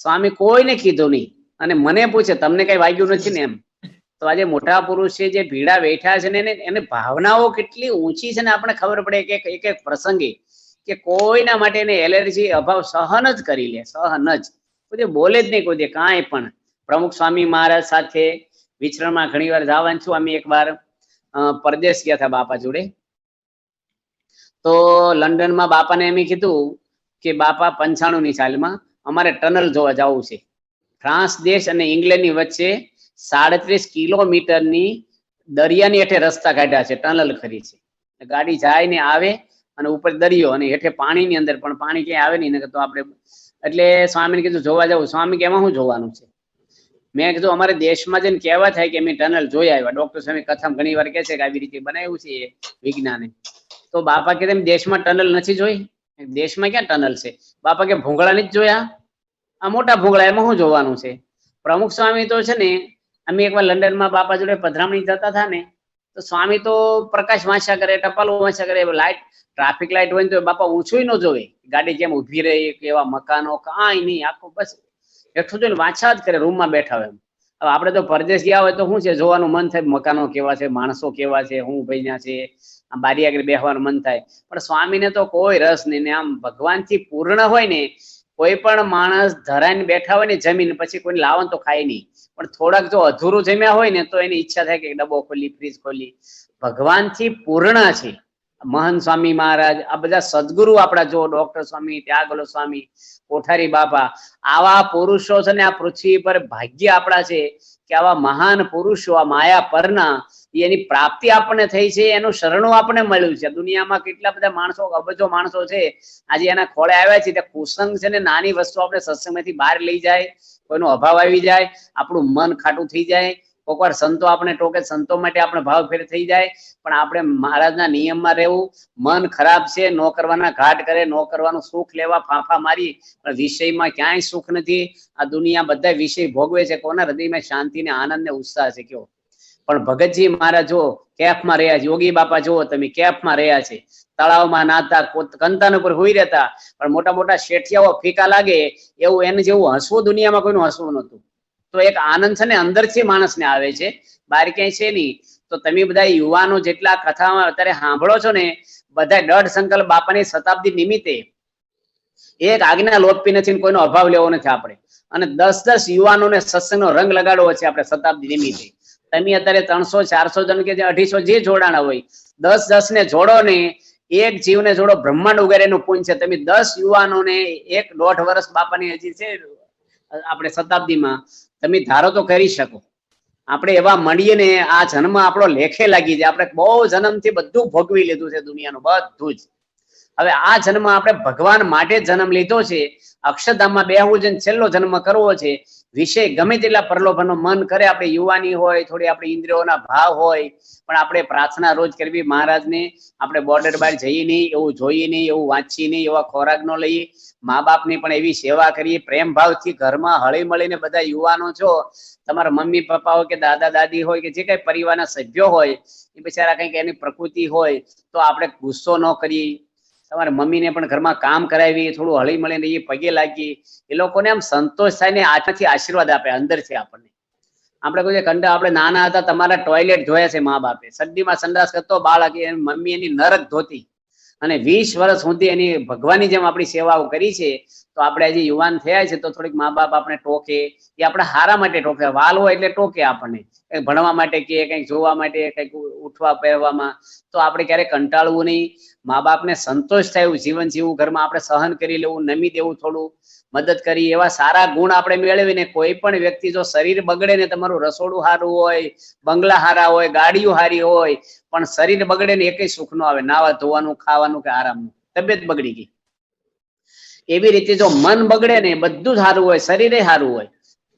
સ્વામી કોઈને કીધું નહીં અને મને પૂછે તમને કઈ વાગ્યું નથી ને એમ. તો આજે મોટા પુરુષ છે, જે ભીડા બેઠા છે ને, એને ભાવનાઓ કેટલી ઊંચી છે ને, આપણે ખબર પડે કે એક એક પ્રસંગે કે કોઈના માટે એને એલર્જી અભાવ સહન જ કરી લે, સહન જ. કોઈ બોલે જ નહીં, કોઈ કાંઈ પણ. પ્રમુખ સ્વામી મહારાજ સાથે વિચરણમાં ઘણી વાર જવાનું છું. અમે એકવાર પરદેશ ગયા હતા બાપા જોડે, તો લંડનમાં બાપાને એમ કીધું કે બાપા 95ની સાલમાં અમારે ટનલ જોવા જવું છે. ફ્રાન્સ દેશ અને ઇંગ્લેન્ડની વચ્ચે 37 કિલોમીટરની દરિયાની હેઠે રસ્તા કાઢ્યા છે, ટનલ કરી છે. ગાડી જાય ને આવે અને ઉપર દરિયો અને હેઠે પાણીની અંદર, પણ પાણી ક્યાંય આવે નહીં, તો આપણે એટલે સ્વામીને કીધું જોવા જવું. સ્વામી કે એમાં શું જોવાનું છે? મેં કીધું અમારે દેશમાં જઈને કહેવા થાય કે અમે ટનલ જોઈ આવ્યા. ડોક્ટર સ્વામી કથામાં ઘણી વાર કહે છે કે આવી રીતે બનાવ્યું છે વિજ્ઞાને. તો બાપા કે દેશમાં ટનલ નથી જોઈ? દેશમાં ક્યાં ટનલ છે? બાપા કે ભૂંગળા નથી જોયા? આ મોટા ભૂંગળા, એમાં શું જોવાનું છે? પ્રમુખ સ્વામી તો છે ને, અમે એકવાર લંડનમાં બાપા જોડે પધરામણી જતા હતા ને, તો સ્વામી તો પ્રકાશ વાંચ્યા કરે, ટપાલો વાંચ્યા કરે. લાઈટ, ટ્રાફિક લાઈટ હોય તો બાપા ઊંચું ન જોવે, ગાડી જેમ ઉભી રહી કેવા મકાનો કાંઈ નહીં, આખું બસ એટલું જોઈને વાંચા જ કરે, રૂમમાં બેઠા હોય. હવે આપણે તો પરદેશ ગયા હોય તો શું છે, જોવાનું મન થાય, મકાનો કેવા છે, માણસો કેવા છે, હું ભાઈ ત્યાં છે, આમ બારી આગળ બેસવાનું મન થાય. પણ સ્વામીને તો કોઈ રસ નહીં ને. આમ ભગવાનથી પૂર્ણ હોય ને, કોઈ પણ માણસ ધરાઈને બેઠા હોય ને જમીન, પછી કોઈ લાવવાનું તો ખાય નહીં, પણ થોડાક જો અધૂરું જમ્યા હોય ને તો એની ઈચ્છા થાય કે ડબ્બો ખોલી, ફ્રીજ ખોલી. ભગવાનથી પૂર્ણ છે મહંત સ્વામી મહારાજ, આ બધા સદગુરુ આપણા, જો ડોક્ટર સ્વામી, ત્યાગલો સ્વામી, કોઠારી બાપા, આવા પુરુષો છે ને આ પૃથ્વી પર ભાગ્ય આપણા છે કે આવા મહાન પુરુષો આ માયા પરના એની પ્રાપ્તિ આપણને થઈ છે, એનું શરણું આપણને મળ્યું છે. દુનિયામાં કેટલા બધા માણસો, અબજો માણસો છે, આજે એના ખોળે આવ્યા છે. ત્યાં કુસંગ છે ને નાની વસ્તુ આપણે સત્સંગમાંથી બહાર લઈ જાય, કોઈનો અભાવ આવી જાય, આપણું મન ખાટું થઈ જાય. કોઈક વાર સંતો આપણે ટોકે, સંતો માટે આપણે ભાવ ફેર થઈ જાય. પણ આપણે મહારાજના નિયમમાં રહેવું. મન ખરાબ છે, નો કરવાના ઘાટ કરે, નો કરવાનું સુખ લેવા ફાંફા મારી, પણ વિષયમાં ક્યાંય સુખ નથી. આ દુનિયા બધા વિષય ભોગવે છે, કોના હૃદયમાં શાંતિ ને આનંદ ને ઉત્સાહ છે કયો? પણ ભગતજી મહારાજ જો કેફમાં રહ્યા છે, યોગી બાપા જુઓ તમે કેફમાં રહ્યા છે, તળાવમાં નાતા, કંતાન ઉપર હોઈ રહેતા, પણ મોટા મોટા શેઠિયાઓ ફીકા લાગે એવું એને જેવું હસવું દુનિયામાં કોઈનું હસવું નહોતું. તો એક આનંદ છે ને અંદરથી માણસને આવે છે, બહાર ક્યાંય છે નહીં. તો તમે બધા યુવાનો જેટલા કથામાં અત્યારે સાંભળો છો ને, બધા દઢ સંકલ્પ બાપાની શતાબ્દી નિમિત્તે એક આજ્ઞા લોપી નથી, કોઈનો અભાવ લેવો નથી આપણે. અને 10-10 યુવાનોને સત્સંગનો રંગ લગાડવો છે આપણે શતાબ્દી નિમિત્તે. તમે અત્યારે 300-400 જણ કે 250 જે જોડાણા હોય, 10-10 ને જોડો ને, એક જીવને જોડો, બ્રહ્માંડ ઉગારે એનું પુણ્ય છે. તમે 10 યુવાનોને 1-1.5 વર્ષ બાપાની હજી છે આપણે શતાબ્દીમાં, તમે ધારો તો કરી શકો. આપણે એવા મળીએ ને, આ જન્મ આપણો લેખે લાગી જાય. આપણે બહુ જન્મથી બધું ભોગવી લીધું છે દુનિયાનું બધું જ. હવે આ જન્મ આપણે ભગવાન માટે જન્મ લીધો છે, અક્ષરધામમાં બેહવું છે, છેલ્લો જન્મ કરવો છે. વિષય ગમે તેટલા પ્રલોભનનો મન કરે, આપણે યુવાની હોય, થોડી આપણી ઇન્દ્રિયોના ભાવ હોય, પણ આપણે પ્રાર્થના રોજ કરવી મહારાજને. આપણે બોર્ડર બહાર જઈએ નહીં, એવું જોઈએ નહીં, એવું વાંચીએ નહીં, એવા ખોરાક ન લઈએ. મા બાપની પણ એવી સેવા કરીએ, પ્રેમ ભાવથી ઘરમાં હળી મળીને. બધા યુવાનો છો, તમારા મમ્મી પપ્પા હોય કે દાદા દાદી હોય કે જે કઈ પરિવારના સભ્યો હોય, એ બિચારા કંઈક એની પ્રકૃતિ હોય તો આપણે ગુસ્સો ન કરીએ. તમારા મમ્મીને પણ ઘરમાં કામ કરાવી, થોડું હળી મળીને એ પગે લાગી, એ લોકોને આમ સંતોષ થાય ને આથી આશીર્વાદ આપે અંદરથી આપણને. આપણે કોઈ કંટા, આપણે નાના હતા તમારા ટોયલેટ જોયા છે મા બાપે, સડ્ડીમાં સંડાસ કરતો બાળક, મમ્મી એની નરક ધોતી, અને 20 વર્ષ સુધી એની ભગવાનની જેમ આપણી સેવાઓ કરી છે. તો આપણે હજી યુવાન થયા છે તો થોડીક મા બાપ આપણે ટોકે, એ આપણે હારા માટે ટોકે. વાલ હોય એટલે ટોકે આપણને, કંઈક ભણવા માટે કે કંઈક જોવા માટે, કંઈક ઉઠવા પહેરવામાં. તો આપણે ક્યારેક કંટાળવું નહીં, મા બાપને સંતોષ થાય એવું જીવન જીવવું, ઘરમાં આપણે સહન કરી લેવું, નમી દેવું, થોડું મદદ કરી, એવા સારા ગુણ આપણે મેળવીને. કોઈ પણ વ્યક્તિ જો શરીર બગડે ને, તમારું રસોડું સારું હોય, બંગલા હારા હોય, ગાડીઓ હારી હોય, પણ શરીર બગડે ને એકય સુખ નો આવે, નાવા ધોવાનું, ખાવાનું કે આરામનું, તબિયત બગડી ગઈ. એવી રીતે જો મન બગડે ને, બધું જ સારું હોય, શરીરે સારું હોય,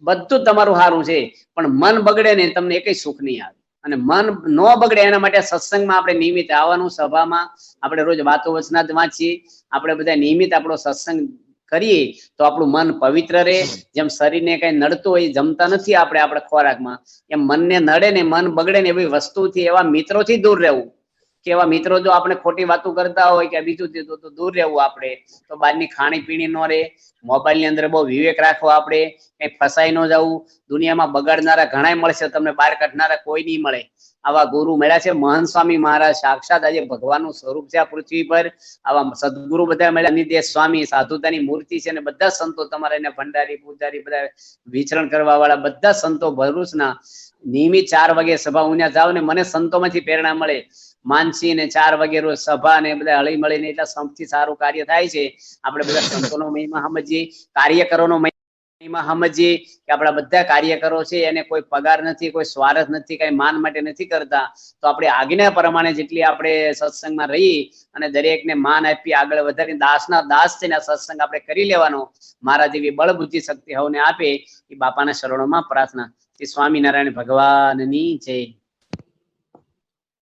બધું તમારું સારું છે, પણ મન બગડે ને તમને એકય સુખ નહીં આવે. અને મન ન બગડે એના માટે સત્સંગમાં આપણે નિયમિત આવવાનું, સભામાં આપણે રોજ વાતો વચનાત વાંચીએ, આપણે બધા નિયમિત આપણો સત્સંગ કરીએ તો આપણું મન પવિત્ર રહે. જેમ શરીરને કઈ નડતું હોય, જમતા નથી આપણે ખોરાકમાં, એમ મનને નડે ને, મન બગડે ને, એવી વસ્તુથી, એવા મિત્રોથી દૂર રહેવું. કે એવા મિત્રો જો આપણે ખોટી વાતો કરતા હોય કે બીજું તો દૂર રહેવું આપણે. તો બહારની ખાણી પીણી ન રહે, મોબાઈલની અંદર બહુ વિવેક રાખવો, આપણે કઈ ફસાઈ ન જવું. દુનિયામાં બગાડનારા ઘણાય મળશે, તમને બહાર કાઢનારા કોઈ નહીં મળે. આવા ગુરુ મળ્યા છે. મહંત સ્વામી મહારાજ સાક્ષાત આજે ભગવાનનું સ્વરૂપ છે આ પૃથ્વી પર. આવા સદગુરુ બધા મળ્યા, નિદેશ સ્વામી સાધુતાની મૂર્તિ છે. અને બધા સંતો તમારા એને ભંડારી પૂજારી બધા વિચરણ કરવા વાળા બધા સંતો ભરૂચના નિયમિત 4 વાગે સભા ઉન્યા જાવ ને, મને સંતોમાંથી પ્રેરણા મળે. માનસી ને 4 વાગે રોજ સભા ને બધા હળી મળીને એટલા સંપથી સારું કાર્ય થાય છે. આપણે બધા સંતોનો મહિમા સમજીએ, કાર્યકરોનો એમાં સમજીએ કે આપણા બધા કાર્યકરો છે એને કોઈ પગાર નથી, કોઈ સ્વાર્થ નથી, કઈ માન માટે નથી કરતા. તો આપણે આજ્ઞા પ્રમાણે જેટલી આપણે સત્સંગમાં રહી અને દરેકને માન આપી આગળ વધારી દાસના દાસ થઈને સત્સંગ આપણે કરી લેવાનો. મારા જેવી બળ બુદ્ધિ શક્તિ હવને આપે એ બાપાના શરણોમાં પ્રાર્થના. શ્રી સ્વામિનારાયણ ભગવાનની જય.